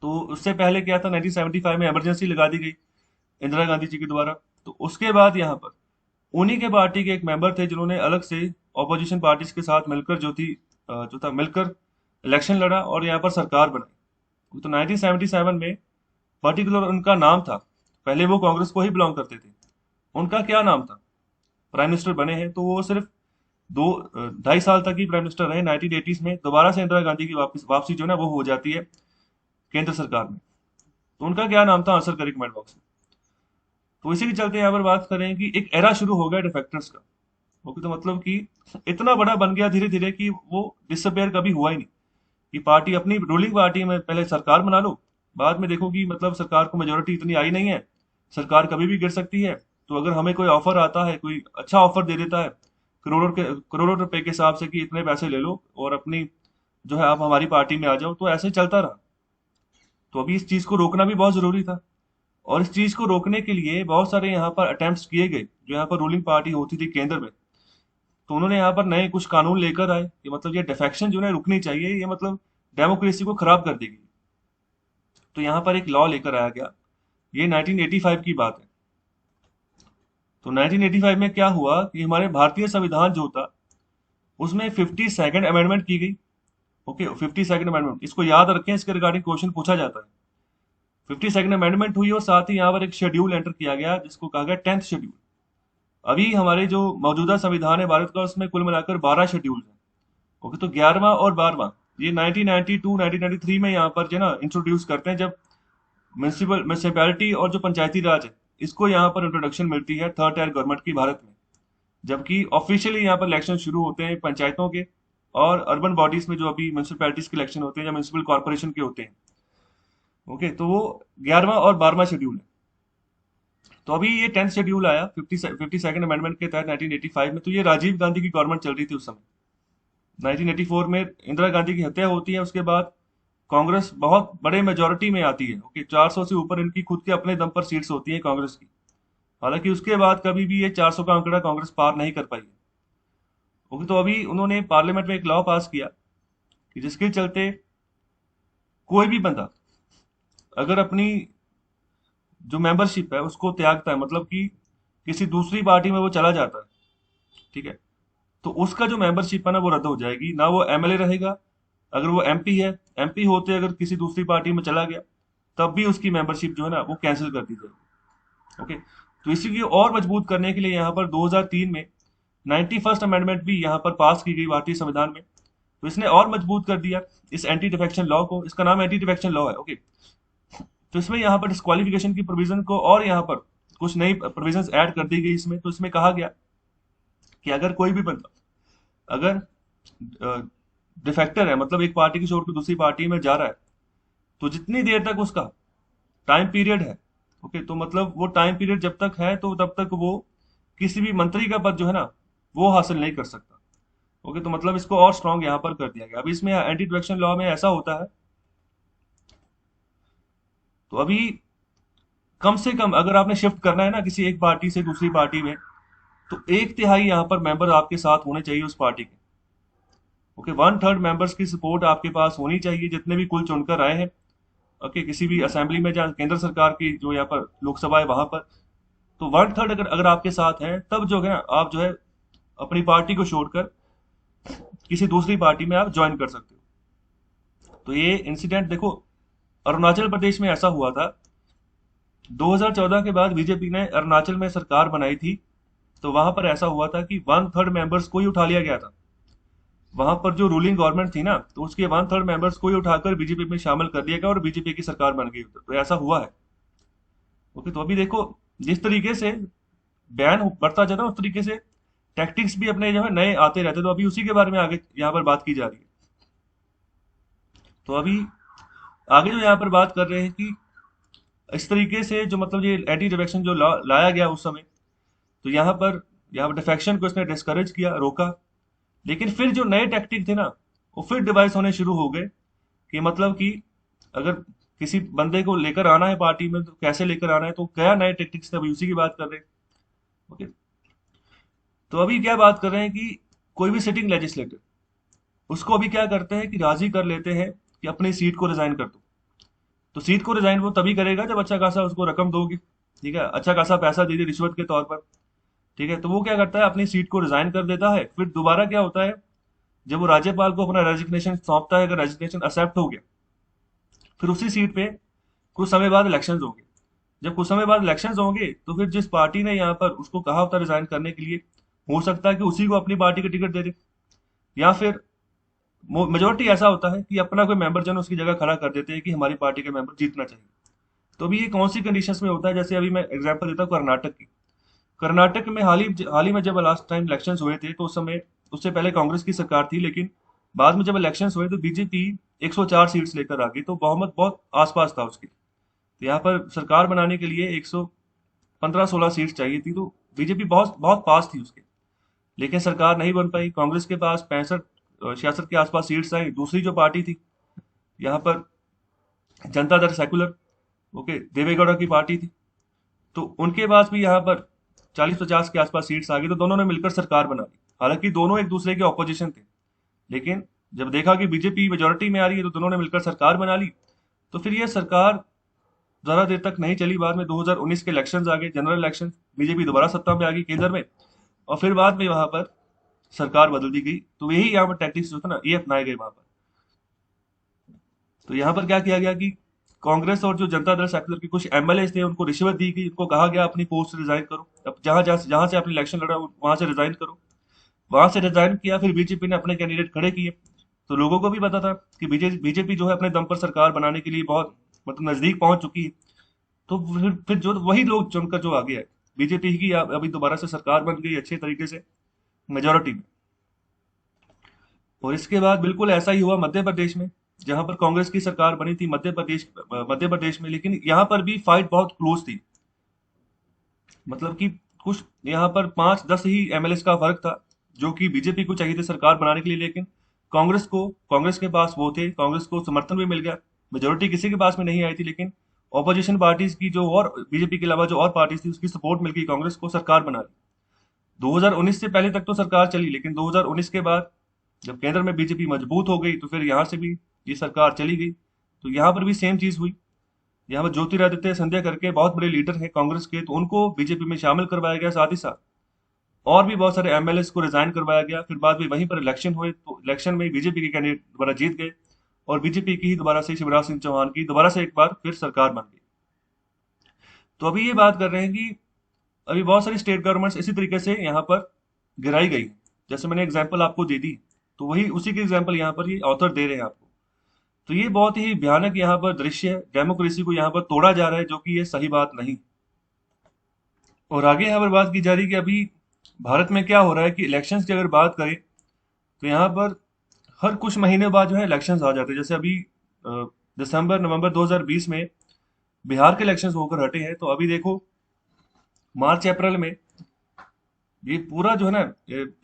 तो उससे पहले क्या था, 1975 में इमरजेंसी लगा दी गई इंदिरा गांधी जी के द्वारा। तो उसके बाद यहाँ पर उन्हीं के पार्टी के एक मेंबर थे, जिन्होंने अलग से ऑपोजिशन पार्टीज के साथ मिलकर जो था मिलकर इलेक्शन लड़ा और यहाँ पर सरकार बनाई। तो 1977 में पर्टिकुलर उनका नाम था, पहले वो कांग्रेस को ही बिलोंग करते थे। उनका क्या नाम था, प्राइम मिनिस्टर बने हैं, तो वो सिर्फ 2 ढाई साल तक ही प्राइम मिनिस्टर रहे। 1980s में दोबारा से इंदिरा गांधी की वापसी जो है ना, वो हो जाती है केंद्र सरकार में। तो उनका क्या नाम था, आंसर करें कमेंट बॉक्स में। तो इसी के चलते यहाँ पर बात करें कि एक एरा शुरू हो गया डिफेक्टर्स का। ओके, तो मतलब कि इतना बड़ा बन गया धीरे धीरे कि वो डिसअपेयर कभी हुआ ही नहीं। कि पार्टी अपनी रूलिंग पार्टी में पहले सरकार बना लो, बाद में देखो कि मतलब सरकार को मेजोरिटी इतनी आई नहीं है, सरकार कभी भी गिर सकती है। तो अगर हमें कोई ऑफर आता है, कोई अच्छा ऑफर दे देता है करोड़ों रुपए के हिसाब से, कि इतने पैसे ले लो और अपनी जो है आप हमारी पार्टी में आ जाओ, तो ऐसे चलता रहा। तो अभी इस चीज को रोकना भी बहुत जरूरी था। और इस चीज को रोकने के लिए बहुत सारे यहाँ पर अटेम्प्ट्स किए गए, जो यहाँ पर रूलिंग पार्टी होती थी केंद्र में। तो उन्होंने यहाँ पर नए कुछ कानून लेकर आए कि मतलब ये डिफेक्शन जो है रुकनी चाहिए, ये मतलब डेमोक्रेसी को खराब कर देगी। तो यहाँ पर एक लॉ लेकर आया गया, ये 1985 की बात है। तो 1985 में क्या हुआ कि हमारे भारतीय संविधान जो था, उसमें 52nd अमेंडमेंट की गई। ओके, 52nd अमेंडमेंट, इसको याद रखें, इसके रिगार्डिंग क्वेश्चन पूछा जाता है। 52nd अमेंडमेंट हुई और साथ ही यहाँ पर एक शेड्यूल एंटर किया गया, जिसको कहा गया 10th शेड्यूल। अभी हमारे जो मौजूदा संविधान है भारत का, उसमें कुल मिलाकर 12 शेड्यूल है। ओके, तो 11वां और 12वां ये 1992 1993 में यहाँ पर जो है ना इंट्रोड्यूस करते हैं, जब म्यूनिसिपैलिटी और जो पंचायती राज है, इसको यहाँ पर इंट्रोडक्शन मिलती है थर्ड टायर गवर्नमेंट की भारत में। जबकि ऑफिशियली यहाँ पर इलेक्शन शुरू होते हैं पंचायतों के और अर्बन बॉडीज में, जो अभी म्यूनिसिपैलिटीज के इलेक्शन होते हैं या म्यूनिसिपल कॉर्पोरेशन के होते हैं। ओके, तो वो 11वां और 12वां शेड्यूल है। तो अभी ये 10th शेड्यूल आया 52nd अमेंडमेंट के तहत 1985 में। तो ये राजीव गांधी की गवर्नमेंट चल रही थी उस समय। 1984 में इंदिरा गांधी की हत्या होती है, उसके बाद कांग्रेस बहुत बड़े मेजोरिटी में आती है। ओके, 400 से ऊपर इनकी खुद के अपने दम पर सीट्स होती हैं कांग्रेस की। हालांकि उसके बाद कभी भी ये 400 का आंकड़ा कांग्रेस पार नहीं कर पाई है। ओके, तो अभी उन्होंने पार्लियामेंट में एक लॉ पास किया कि जिसके चलते कोई भी बंदा अगर अपनी जो मेंबरशिप है उसको त्यागता है, मतलब कि किसी दूसरी पार्टी में वो चला जाता है, ठीक है, तो उसका जो मेंबरशिप है ना, वो रद्द हो जाएगी। ना वो एमएलए रहेगा, अगर वो एमपी है, एमपी होते अगर किसी दूसरी पार्टी में चला गया, तब भी उसकी मेंबरशिप जो है ना वो कैंसिल कर दी जाएगी। ओके, तो इसी को और मजबूत करने के लिए यहाँ पर 2003 में 91st अमेंडमेंट भी यहाँ पर पास की गई भारतीय संविधान में। तो इसने और मजबूत कर दिया इस एंटी डिफेक्शन लॉ को। इसका नाम एंटी डिफेक्शन लॉ है, ओके। तो इसमें यहाँ पर डिस्क्वालिफिकेशन की प्रोविजन को और यहाँ पर कुछ नई प्रोविजंस ऐड कर दी गई इसमें। तो इसमें कहा गया कि अगर कोई भी बंदा अगर डिफेक्टर है, मतलब एक पार्टी की छोड़ के दूसरी पार्टी में जा रहा है, तो जितनी देर तक उसका टाइम पीरियड है, ओके, तो मतलब वो टाइम पीरियड जब तक है तो तब तक वो किसी भी मंत्री का पद जो है ना वो हासिल नहीं कर सकता। ओके, तो मतलब इसको और स्ट्रांग यहाँ पर कर दिया गया। अभी इसमें एंटी डिफेक्शन लॉ में ऐसा होता है, तो अभी कम से कम अगर आपने शिफ्ट करना है ना किसी एक पार्टी से दूसरी पार्टी में, तो 1/3 यहाँ पर मेंबर आपके साथ होने चाहिए उस पार्टी के। ओके, 1/3 मेंबर्स की सपोर्ट आपके पास होनी चाहिए, जितने भी कुल चुनकर आए हैं, ओके, किसी भी असेंबली में जहाँ केंद्र सरकार की जो यहाँ पर लोकसभा है वहां पर। तो 1/3 अगर अगर आपके साथ है, तब जो है ना आप जो है अपनी पार्टी को छोड़कर किसी दूसरी पार्टी में आप ज्वाइन कर सकते हो। तो ये इंसिडेंट देखो, अरुणाचल प्रदेश में ऐसा हुआ था। 2014 के बाद बीजेपी ने अरुणाचल में सरकार बनाई थी, तो वहां पर ऐसा हुआ था कि 1/3 मेंबर्स को ही उठा लिया गया था। वहां पर जो रूलिंग गवर्नमेंट थी ना, तो उसके 1/3 मेंबर्स को ही उठाकर बीजेपी में शामिल कर दिया गया और बीजेपी की सरकार बन गई। तो ऐसा हुआ है। ओके, तो अभी देखो जिस तरीके से बैन बढ़ता जाता है उस तरीके से टैक्टिक्स भी अपने जो है नए आते रहते हैं। तो अभी उसी के बारे में आगे यहाँ पर बात की जा रही है। तो अभी आगे जो यहाँ पर बात कर रहे हैं कि इस तरीके से जो मतलब ये एंटी डिफेक्शन जो लाया गया उस समय, तो यहाँ पर डिफेक्शन को इसने डिस्करेज किया, रोका। लेकिन फिर जो नए टैक्टिक थे ना, वो फिर डिवाइस होने शुरू हो गए कि मतलब कि अगर किसी बंदे को लेकर आना है पार्टी में तो कैसे लेकर आना है, तो क्या नए टैक्टिक्स थे, अभी उसी की बात कर रहे हैं। ओके, तो अभी क्या बात कर रहे हैं कि कोई भी सिटिंग लेजिस्लेटर उसको अभी क्या करते हैं कि राजी कर लेते हैं कि अपनी सीट को रिजाइन कर दो। तो सीट को रिजाइन वो तभी करेगा जब अच्छा खासा उसको रकम दोगे, ठीक है, अच्छा खासा पैसा दीजिए रिश्वत के तौर पर, ठीक है। तो वो क्या करता है, अपनी सीट को रिजाइन कर देता है। फिर दोबारा क्या होता है, जब वो राज्यपाल को अपना रेजिग्नेशन सौंपता है, अगर रेजिग्नेशन एक्सेप्ट हो गया, फिर उसी सीट पे कुछ समय बाद इलेक्शंस होंगे। जब कुछ समय बाद इलेक्शंस होंगे, तो फिर जिस पार्टी ने यहाँ पर उसको कहा होता रिजाइन करने के लिए, हो सकता है कि उसी को अपनी पार्टी का टिकट दे दे, या फिर मेजोरिटी ऐसा होता है कि अपना कोई मेंबर जो है उसकी जगह खड़ा कर देते हैं कि हमारी पार्टी का मेंबर जीतना चाहिए। तो अभी ये कौन सी कंडीशंस में होता है, जैसे अभी मैं एग्जांपल देता हूँ कर्नाटक की। कर्नाटक में हाल ही में जब लास्ट टाइम इलेक्शंस हुए थे, तो उस समय उससे पहले कांग्रेस की सरकार थी, लेकिन बाद में जब इलेक्शंस हुए तो बीजेपी 104 सीट्स लेकर आ गई, तो बहुमत बहुत आसपास था उसकी। तो यहाँ पर सरकार बनाने के लिए 115-16 सीट्स चाहिए थी, तो बीजेपी बहुत बहुत पास थी उसके। लेकिन सरकार नहीं बन पाई। कांग्रेस के पास 65-66 के आसपास सीट्स आई। दूसरी जो पार्टी थी यहाँ पर, जनता दल सेकुलर, ओके, देवेगौड़ा की पार्टी थी, तो उनके पास भी यहाँ पर 40-50 के आसपास सीट्स आ गई। तो दोनों ने मिलकर सरकार बना ली। हालांकि दोनों एक दूसरे के ऑपोजिशन थे, लेकिन जब देखा कि बीजेपी मेजोरिटी में आ रही है तो दोनों ने मिलकर सरकार बना ली। तो फिर ये सरकार ज्यादा देर तक नहीं चली। बाद में 2019 के इलेक्शंस आ गए, जनरल इलेक्शन, बीजेपी दोबारा सत्ता में आ गई केंद्र में, और फिर बाद में वहां पर सरकार बदल दी गई। तो यही यहाँ पर टैक्टिक्स जो था ना, ये अपनाए गए वहां पर। तो यहाँ पर क्या किया गया कि कांग्रेस और जो जनता दल सेकुलर के कुछ एमएलए थे उनको रिश्वत दी गई, उनको कहा गया अपनी पोस्ट रिजाइन करो, अब जहां से आपने इलेक्शन लड़ा वहां से रिजाइन करो। वहां से रिजाइन किया, फिर बीजेपी ने अपने कैंडिडेट खड़े किए। तो लोगों को भी पता था कि बीजेपी जो है अपने दम पर सरकार बनाने के लिए बहुत मतलब नजदीक पहुंच चुकी है। तो फिर जो वही लोग चुनकर जो आगे आए, बीजेपी की अभी दोबारा से सरकार बन गई अच्छे तरीके से मेजोरिटी में। और इसके बाद बिल्कुल ऐसा ही हुआ मध्य प्रदेश में, जहां पर कांग्रेस की सरकार बनी थी मध्य प्रदेश में। लेकिन यहाँ पर भी फाइट बहुत क्लोज थी, मतलब कि कुछ यहाँ पर 5-10 ही एमएलए का फर्क था, जो कि बीजेपी को चाहिए थे सरकार बनाने के लिए। लेकिन कांग्रेस के पास वो थे, कांग्रेस को समर्थन भी मिल गया। मेजोरिटी किसी के पास में नहीं आई थी, लेकिन ऑपोजिशन पार्टीज की जो और बीजेपी के अलावा जो और पार्टीज थी उसकी सपोर्ट मिल गई, कांग्रेस को सरकार बना ली। 2019 से पहले तक तो सरकार चली, लेकिन 2019 के बाद जब केंद्र में बीजेपी मजबूत हो गई, तो फिर यहाँ से भी ये सरकार चली गई। तो यहाँ पर भी सेम चीज हुई। यहाँ पर ज्योतिरादित्य सिंधिया करके बहुत बड़े लीडर हैं कांग्रेस के, तो उनको बीजेपी में शामिल करवाया गया। साथ ही साथ और भी बहुत सारे एमएलए को रिजाइन करवाया गया। फिर बाद में वहीं पर इलेक्शन हुए, तो इलेक्शन में बीजेपी के कैंडिडेट दोबारा जीत गए, और बीजेपी की ही दोबारा से शिवराज सिंह चौहान की दोबारा से एक बार फिर सरकार बन गई। तो अभी ये बात कर रहे हैं कि अभी बहुत सारी स्टेट गवर्नमेंट्स इसी तरीके से यहाँ पर गिराई गई। जैसे मैंने एग्जाम्पल आपको दे दी, तो वही उसी की एग्जाम्पल यहाँ पर ये ऑथर दे रहे हैं आपको। तो ये बहुत ही भयानक यहाँ पर दृश्य है, डेमोक्रेसी को यहाँ पर तोड़ा जा रहा है, जो कि ये सही बात नहीं। और आगे यहाँ पर बात की जा रही है कि अभी भारत में क्या हो रहा है कि इलेक्शंस की अगर बात करें तो यहाँ पर हर कुछ महीने बाद जो है इलेक्शंस आ जाते हैं। जैसे अभी दिसंबर नवंबर 2020 में बिहार के इलेक्शंस होकर हटे हैं, तो अभी देखो मार्च अप्रैल में ये पूरा जो है ना,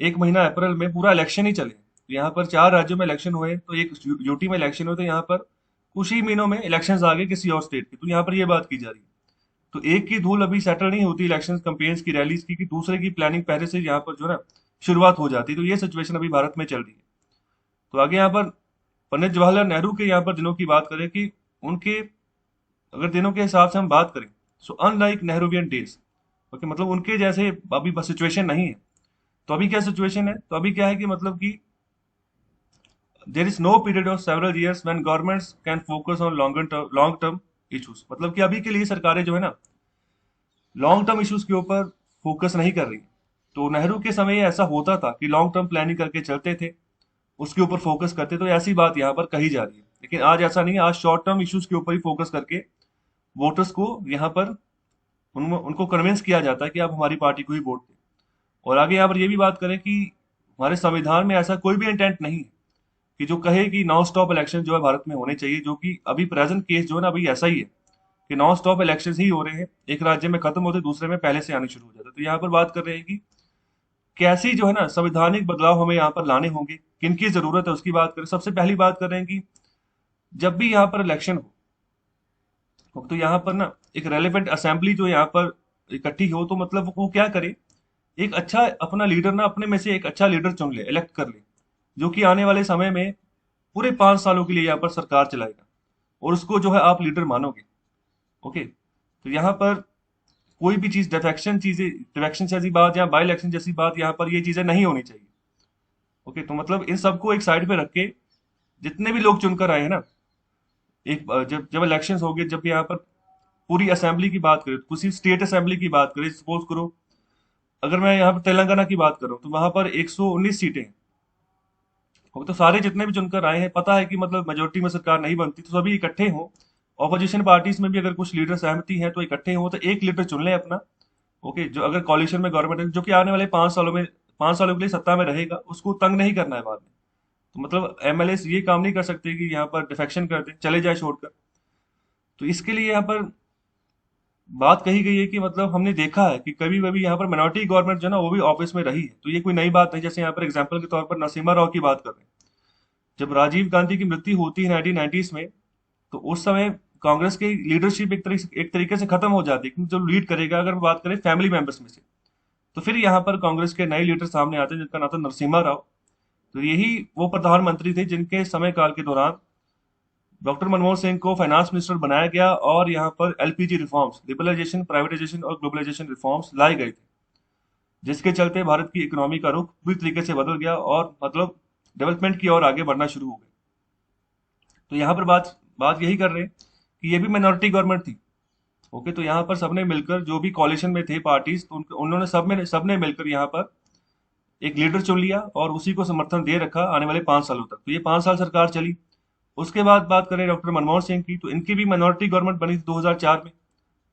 एक महीना अप्रैल में पूरा इलेक्शन ही चले। यहाँ पर 4 राज्यों में इलेक्शन हुए, तो एक यूटी में इलेक्शन हुए, तो यहाँ पर कुछ ही महीनों में इलेक्शंस आ गए किसी और स्टेट के। तो यहाँ पर ये बात की जा रही है। तो एक की धूल अभी सेटल नहीं होती इलेक्शन कैंपेन्स की, रैलीज की, कि दूसरे की प्लानिंग पहले से यहाँ पर जो है ना शुरुआत हो जाती है। तो ये सिचुएशन अभी भारत में चल रही है। तो आगे यहाँ पर पंडित जवाहरलाल नेहरू के यहाँ पर दिनों की बात करें कि उनके अगर दिनों के हिसाब से हम बात करें, so unlike Nehruvian days, okay, मतलब उनके जैसे अभी सिचुएशन नहीं है। तो अभी क्या सिचुएशन है, तो अभी क्या है कि मतलब कि there is no period of several years when governments can focus on long term issues. मतलब कि अभी के लिए सरकारें जो है ना लॉन्ग टर्म इश्यूज के ऊपर फोकस नहीं कर रही। तो नेहरू के समय ऐसा होता था कि लॉन्ग टर्म प्लानिंग करके चलते थे, उसके ऊपर फोकस करते। तो ऐसी बात यहाँ पर कही जा रही है। लेकिन आज ऐसा नहीं है, आज शॉर्ट टर्म इश्यूज के ऊपर ही फोकस करके वोटर्स को यहाँ पर उनको कन्विंस किया जाता है कि आप हमारी पार्टी को ही वोट दें। और आगे यहाँ पर ये भी बात करें कि हमारे संविधान में ऐसा कोई भी इंटेंट नहीं है कि जो कहे कि नॉन स्टॉप इलेक्शन जो है भारत में होने चाहिए, जो कि अभी प्रेजेंट केस जो है ना अभी ऐसा ही है कि नॉन स्टॉप इलेक्शन ही हो रहे हैं, एक राज्य में खत्म होते दूसरे में पहले से आने शुरू हो जाते। तो यहाँ पर बात कर रहे हैं कि कैसी जो है ना संवैधानिक बदलाव हमें यहाँ पर लाने होंगे, किन की जरूरत है उसकी बात करें। सबसे पहली बात कर रहे हैं कि जब भी यहाँ पर इलेक्शन हो तो यहाँ पर ना एक रेलिवेंट असेंबली जो यहाँ पर इकट्ठी हो, तो मतलब वो क्या करे, एक अच्छा अपना लीडर ना अपने में से एक अच्छा लीडर चुन ले, इलेक्ट कर ले, जो कि आने वाले समय में पूरे 5 सालों के लिए यहाँ पर सरकार चलाएगा और उसको जो है आप लीडर मानोगे। ओके, तो यहाँ पर कोई भी चीज डिफेक्शन जैसी बात या बाई इलेक्शन जैसी बात यहाँ पर ये चीजें नहीं होनी चाहिए। ओके, तो मतलब इन सबको एक साइड पे रख के जितने भी लोग चुनकर आए हैं ना, एक जब जब इलेक्शन हो गए, जब यहाँ पर पूरी असेंबली की बात करें, किसी स्टेट असेंबली की बात करें, सपोज करो अगर मैं यहाँ पर तेलंगाना की बात करूँ तो वहां पर 119 सीटें हैं। तो सारे जितने भी चुनकर आए हैं, पता है कि मतलब मेजोरिटी में सरकार नहीं बनती, तो सभी इकट्ठे हों। ऑपोजिशन पार्टीज में भी अगर कुछ लीडर सहमति हैं तो इकट्ठे हों, तो एक लीडर चुन लें अपना। ओके, जो अगर कॉलिशन में गवर्नमेंट है, जो कि आने वाले 5 सालों में 5 सालों के लिए सत्ता में रहेगा, उसको तंग नहीं करना है बाद में। तो मतलब एमएलए ये काम नहीं कर सकते कि यहाँ पर डिफेक्शन कर दे, चले जाए छोड़कर। तो इसके लिए यहाँ पर बात कही गई है कि मतलब हमने देखा है कि कभी कभी यहाँ पर मिनॉरिटी गवर्नमेंट जो है ना वो भी ऑफिस में रही है। तो ये कोई नई बात नहीं। जैसे यहाँ पर एग्जाम्पल के तौर पर नरसिम्हा राव की बात कर रहे हैं, जब राजीव गांधी की मृत्यु होती है 1990s में, तो उस समय कांग्रेस की लीडरशिप एक तरीके से खत्म हो जाती है, क्योंकि जो लीड करेगा, अगर बात करें फैमिली मेंबर्स में से, तो फिर यहाँ पर कांग्रेस के नए लीडर सामने आते हैं जिनका नाम था नरसिम्हा राव। तो यही वो प्रधानमंत्री थे जिनके समय काल के दौरान डॉक्टर मनमोहन सिंह को फाइनेंस मिनिस्टर बनाया गया और यहाँ पर एलपीजी रिफॉर्म्स, लिबरलाइजेशन, प्राइवेटाइजेशन और ग्लोबलाइजेशन रिफॉर्म्स लाए गए थे, जिसके चलते भारत की इकोनॉमी का रुख पूरी तरीके से बदल गया और मतलब डेवलपमेंट की ओर आगे बढ़ना शुरू हो गए। तो यहाँ पर बात बात यही कर रहे हैं कि ये भी माइनॉरिटी गवर्नमेंट थी। ओके, तो यहाँ पर सबने मिलकर, जो भी कॉलिशन में थे पार्टीज, तो उन्होंने सबने मिलकर यहाँ पर एक लीडर चुन लिया और उसी को समर्थन दे रखा आने वाले 5 सालों तक। तो ये 5 साल सरकार चली। उसके बाद बात करें डॉक्टर मनमोहन सिंह की, तो इनकी भी माइनॉरिटी गवर्नमेंट बनी थी 2004 में,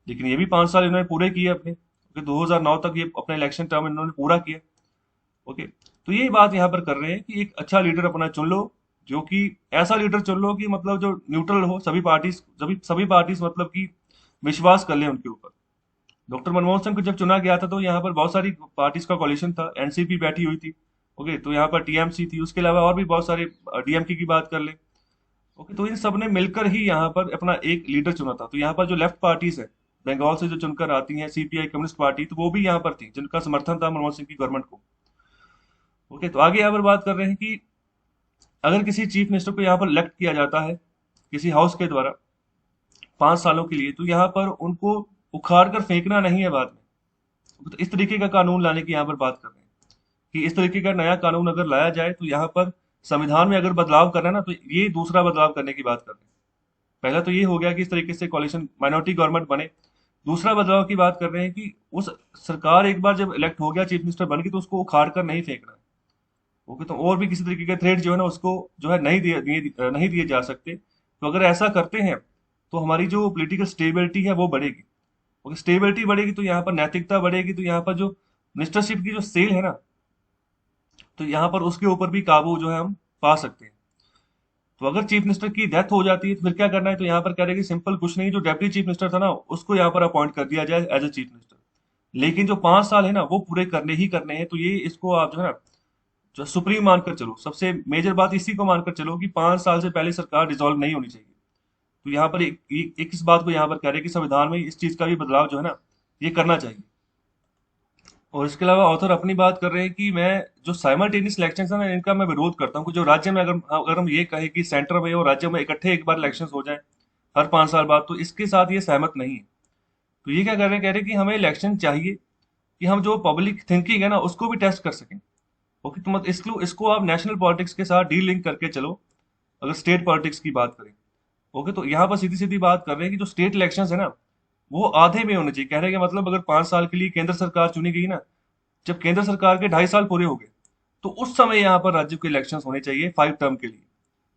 लेकिन ये भी 5 साल इन्होंने पूरे किए अपने। ओके, 2009 तक ये अपना इलेक्शन टर्म इन्होंने पूरा किया। ओके, तो ये बात यहाँ पर कर रहे हैं कि एक अच्छा लीडर अपना चुन लो, जो कि ऐसा लीडर चुन लो कि मतलब जो न्यूट्रल हो, सभी पार्टीज मतलब कि विश्वास कर ले उनके ऊपर। डॉक्टर मनमोहन सिंह को जब चुना गया था तो यहाँ पर बहुत सारी पार्टीज का कॉलिशन था, एनसीपी बैठी हुई थी। ओके, तो यहाँ पर टीएमसी थी, उसके अलावा और भी बहुत सारे, डीएमके की बात कर ले। ओके, तो इन सब ने मिलकर ही यहाँ पर अपना एक लीडर चुना था। तो यहाँ पर जो लेफ्ट पार्टीज है बंगाल से जो चुनकर आती हैं, सीपीआई, कम्युनिस्ट पार्टी, तो वो भी यहाँ पर थी जिनका समर्थन था मनमोहन सिंह की गवर्नमेंट को। ओके, तो आगे यहाँ पर बात कर रहे हैं कि अगर किसी चीफ मिनिस्टर को यहाँ पर इलेक्ट किया जाता है किसी हाउस के द्वारा 5 सालों के लिए, तो यहाँ पर उनको उखाड़ कर फेंकना नहीं है बाद में। तो इस तरीके का कानून लाने की यहाँ पर बात कर रहे हैं कि इस तरीके का नया कानून अगर लाया जाए, तो यहाँ पर संविधान में अगर बदलाव करना है ना, तो ये दूसरा बदलाव करने की बात कर रहे हैं। पहला तो ये हो गया कि इस तरीके से कॉलिशन माइनॉरिटी गवर्नमेंट बने, दूसरा बदलाव की बात कर रहे हैं कि उस सरकार एक बार जब इलेक्ट हो गया, चीफ मिनिस्टर बन गई, तो उसको उखाड़ कर नहीं फेंकना है। ओके, तो और भी किसी तरीके के थ्रेड जो है ना उसको जो है नहीं दिए जा सकते। तो अगर ऐसा करते हैं तो हमारी जो पॉलिटिकल स्टेबिलिटी है वो बढ़ेगी। ओके, स्टेबिलिटी बढ़ेगी तो यहाँ पर नैतिकता बढ़ेगी, तो यहाँ पर जो मिनिस्टरशिप की जो सेल है ना, तो यहाँ पर उसके ऊपर भी काबू जो है हम पा सकते हैं। तो अगर चीफ मिनिस्टर की डेथ हो जाती है तो फिर क्या करना है, तो यहाँ पर कह रहे हैं कि सिंपल कुछ नहीं, जो डेप्टी चीफ मिनिस्टर था ना उसको यहाँ पर अपॉइंट कर दिया जाए एज ए चीफ मिनिस्टर। लेकिन जो 5 साल है ना वो पूरे करने ही करने हैं। तो ये इसको आप जो है ना जो सुप्रीम मानकर चलो, सबसे मेजर बात इसी को मानकर चलो कि 5 साल से पहले सरकार डिसॉल्व नहीं होनी चाहिए। तो यहाँ पर एक इस बात को यहाँ पर कह रहे हैं कि संविधान में इस चीज का भी बदलाव जो है ना ये करना चाहिए। और इसके अलावा ऑथर अपनी बात कर रहे हैं कि मैं जो साइमल्टेनियस इलेक्शन है ना इनका मैं विरोध करता हूँ कि जो राज्य में अगर अगर हम ये कहें कि सेंटर में और राज्य में इकट्ठे एक बार इलेक्शन हो जाए हर 5 साल बाद, तो इसके साथ ये सहमत नहीं है। तो ये क्या कर रहे हैं, कह रहे हैं कि हमें इलेक्शन चाहिए कि हम जो पब्लिक थिंकिंग है ना उसको भी टेस्ट कर सकें। ओके, तो मत इसको इसको आप नेशनल पॉलिटिक्स के साथ डील लिंक करके चलो, अगर स्टेट पॉलिटिक्स की बात करें। ओके, तो यहाँ पर सीधी सीधी बात कर रहे हैं कि जो स्टेट इलेक्शंस है ना वो आधे में होने चाहिए। कहने का मतलब अगर 5 साल के लिए केंद्र सरकार चुनी गई ना, जब केंद्र सरकार के 2.5 साल पूरे हो गए तो उस समय यहाँ पर राज्यों के इलेक्शन होने चाहिए 5 टर्म के लिए।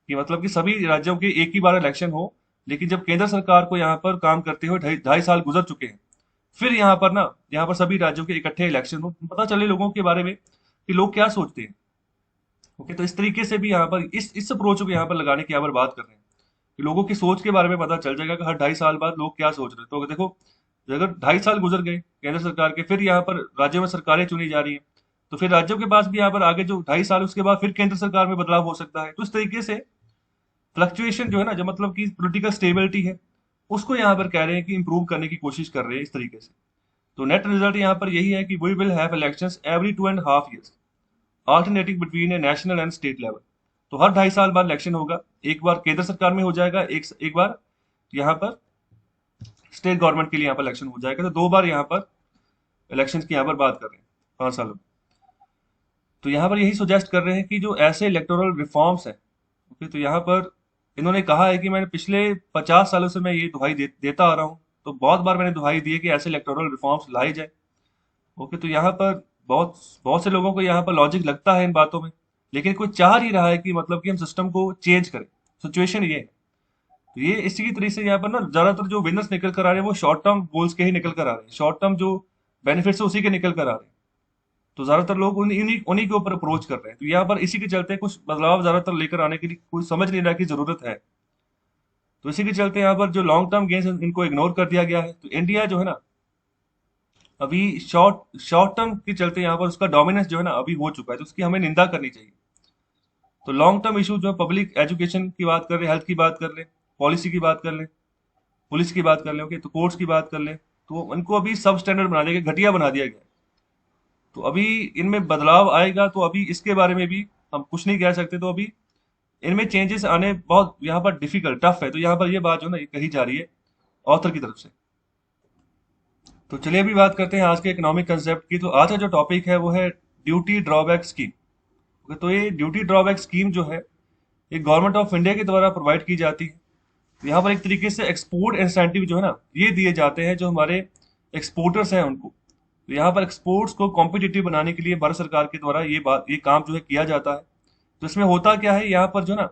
कि मतलब कि सभी राज्यों के एक ही बार इलेक्शन हो, लेकिन जब केंद्र सरकार को यहाँ पर काम करते हुए 2.5 साल गुजर चुके हैं, फिर यहाँ पर सभी राज्यों के इकट्ठे इलेक्शन हो, पता चले लोगों के बारे में कि लोग क्या सोचते हैं। ओके, तो इस तरीके से भी यहाँ पर इस अप्रोच को यहाँ पर लगाने की यहाँ पर बात कर रहे हैं कि लोगों की सोच के बारे में पता चल जाएगा कि हर 2.5 साल बाद लोग क्या सोच रहे हैं। तो अगर देखो, अगर 2.5 साल गुजर गए केंद्र सरकार के, फिर यहाँ पर राज्यों में सरकारें चुनी जा रही हैं, तो फिर राज्यों के पास भी यहाँ पर आगे जो 2.5 साल उसके बाद फिर केंद्र सरकार में बदलाव हो सकता है। तो इस तरीके से फ्लक्चुएशन जो है ना, जो मतलब कि पॉलिटिकल स्टेबिलिटी है, उसको यहाँ पर कह रहे हैं कि इंप्रूव करने की कोशिश कर रहे हैं इस तरीके से। तो नेट रिजल्ट यहाँ पर यही है कि we will have elections every 2.5 years, alternating between a national and state level. तो हर 2.5 साल बाद इलेक्शन होगा, एक बार केंद्र सरकार में हो जाएगा, एक बार यहाँ पर स्टेट गवर्नमेंट के लिए यहाँ पर इलेक्शन हो जाएगा। तो 2 बार यहाँ पर इलेक्शन की यहाँ पर बात कर रहे हैं 5 सालों में। तो यहाँ पर यही सुजेस्ट कर रहे हैं कि जो ऐसे इलेक्टोरल रिफॉर्म्स हैं, ओके, तो यहाँ पर इन्होंने कहा है कि मैंने पिछले 50 सालों से मैं ये दुहाई देता आ रहा हूँ, तो बहुत बार मैंने दुहाई दी है कि ऐसे इलेक्टोरल रिफॉर्म्स लाए जाए। ओके, तो यहाँ पर बहुत बहुत से लोगों को यहाँ पर लॉजिक लगता है इन बातों में, लेकिन कोई चाह नहीं रहा है कि मतलब कि हम सिस्टम को चेंज करें। सिचुएशन ये है। तो ये इसी की तरीके से यहाँ पर ना ज्यादातर जो विनर्स निकल कर आ रहे हैं वो शॉर्ट टर्म गोल्स के ही निकल कर आ रहे हैं, शॉर्ट टर्म जो बेनिफिट्स है उसी के निकल कर आ रहे हैं। तो ज्यादातर लोग उन्हीं उन्हीं के ऊपर अप्रोच कर रहे हैं। तो यहाँ पर इसी के चलते कुछ बदलाव ज्यादातर लेकर आने के लिए कोई समझ नहीं रहा कि जरूरत है। तो इसी के चलते यहाँ पर जो लॉन्ग टर्म गेन्स इनको इग्नोर कर दिया गया है। तो इंडिया जो है ना अभी शॉर्ट शॉर्ट टर्म के चलते यहाँ पर उसका डोमिनेंस जो है ना अभी हो चुका है, तो उसकी हमें निंदा करनी चाहिए। तो लॉन्ग टर्म इशू जो है, पब्लिक एजुकेशन की बात कर ले, हेल्थ की बात कर ले, पॉलिसी की बात कर ले, पुलिस की बात कर ले, ओके, तो कोर्ट्स की बात कर ले, तो उनको अभी सब स्टैंडर्ड बना दिया गया, घटिया बना दिया गया है। तो अभी इनमें बदलाव आएगा, तो अभी इसके बारे में भी हम कुछ नहीं कह सकते। तो अभी इनमें चेंजेस आने बहुत यहाँ पर डिफिकल्ट टफ है। तो यहाँ पर ये बात जो है ना ये कही जा रही है ऑथर की तरफ से। तो चलिए अभी बात करते हैं आज के इकोनॉमिक कंसेप्ट की। तो आज का जो टॉपिक है वो है ड्यूटी ड्रॉबैक स्कीम। तो ये ड्यूटी ड्रॉबैक स्कीम जो है ये गवर्नमेंट ऑफ इंडिया के द्वारा प्रोवाइड की जाती है। तो यहाँ पर एक तरीके से एक्सपोर्ट इंसेंटिव जो है ना ये दिए जाते हैं जो हमारे एक्सपोर्टर्स हैं उनको। तो यहाँ पर एक्सपोर्ट्स को कॉम्पिटिटिव बनाने के लिए भारत सरकार के द्वारा ये काम जो है किया जाता है। तो इसमें होता क्या है, यहाँ पर जो ना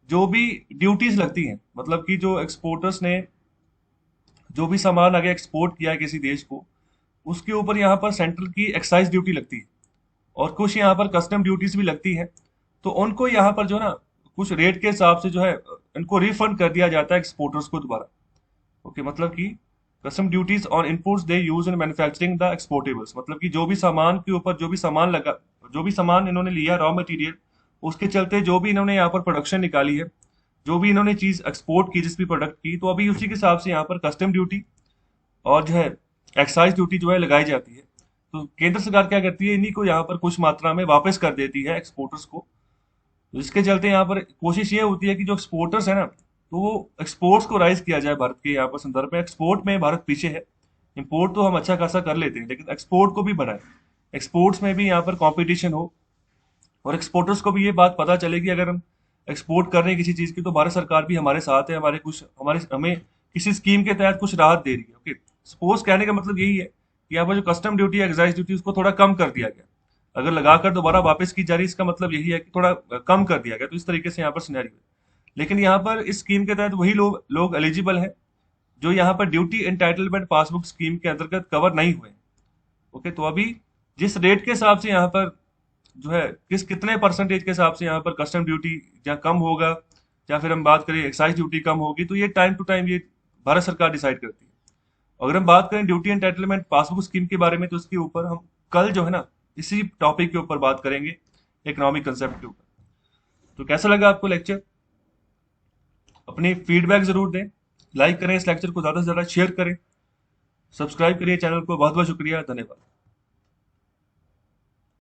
जो भी ड्यूटीज लगती हैं, मतलब कि जो एक्सपोर्टर्स ने जो भी सामान आगे एक्सपोर्ट किया है किसी देश को, उसके ऊपर यहाँ पर सेंट्रल की एक्साइज ड्यूटी लगती है और कुछ यहाँ पर कस्टम ड्यूटीज भी लगती है। तो उनको यहाँ पर जो ना कुछ रेट के हिसाब से जो है इनको रिफंड कर दिया जाता है एक्सपोर्टर्स को दोबारा। ओके, मतलब कि custom duties on inputs they use in manufacturing the exportables, मतलब कि जो भी सामान के ऊपर जो भी सामान इन्होंने लिया रॉ मटेरियल, उसके चलते जो भी इन्होंने यहाँ पर प्रोडक्शन निकाली है, जो भी इन्होंने चीज एक्सपोर्ट की जिस भी प्रोडक्ट की, तो अभी उसी के हिसाब से यहाँ पर कस्टम ड्यूटी और जो है एक्साइज ड्यूटी जो है लगाई जाती है। तो केंद्र सरकार क्या करती है, इन्हीं को यहाँ पर कुछ मात्रा में वापस कर देती है एक्सपोर्टर्स को। तो इसके चलते यहाँ पर कोशिश ये होती है कि जो एक्सपोर्टर्स है ना तो वो एक्सपोर्ट्स को राइज किया जाए भारत के यहाँ पर संदर्भ में। एक्सपोर्ट में भारत पीछे है, इंपोर्ट तो हम अच्छा खासा कर लेते हैं, लेकिन एक्सपोर्ट को भी बढ़ाए, एक्सपोर्ट्स में भी यहाँ पर कंपटीशन हो और एक्सपोर्टर्स को भी ये बात पता चले कि अगर हम एक्सपोर्ट कर रहे हैं किसी चीज की तो भारत सरकार भी हमारे साथ है, हमारे कुछ हमारे हमें किसी स्कीम के तहत कुछ राहत दे रही है। ओके, सपोज कहने का मतलब यही है कि यहाँ पर जो कस्टम ड्यूटी एक्साइज ड्यूटी उसको थोड़ा कम कर दिया गया, अगर लगाकर दोबारा वापस की जा रही, इसका मतलब यही है कि थोड़ा कम कर दिया गया। तो इस तरीके से यहाँ पर सिनेरियो है। लेकिन यहाँ पर इस स्कीम के तहत वही लोग एलिजिबल हैं जो यहाँ पर ड्यूटी एंटाइटलमेंट पासबुक स्कीम के अंतर्गत कवर नहीं हुए। ओके, तो अभी जिस रेट के हिसाब से यहाँ पर जो है कितने परसेंटेज के हिसाब से यहाँ पर कस्टम ड्यूटी या कम होगा, या फिर हम बात करें एक्साइज ड्यूटी कम होगी, तो ये टाइम टू टाइम ये भारत सरकार डिसाइड करती है। अगर हम बात करें ड्यूटी एंटाइटलमेंट पासबुक स्कीम के बारे में, तो इसके ऊपर हम कल जो है ना इसी टॉपिक के ऊपर बात करेंगे, इकोनॉमिक कंसेप्ट के ऊपर। तो कैसा लगा आपको लेक्चर? अपनी फीडबैक जरूर दें, लाइक करें इस लेक्चर को, ज्यादा से ज्यादा शेयर करें, सब्सक्राइब करिए चैनल को। बहुत बहुत शुक्रिया, धन्यवाद।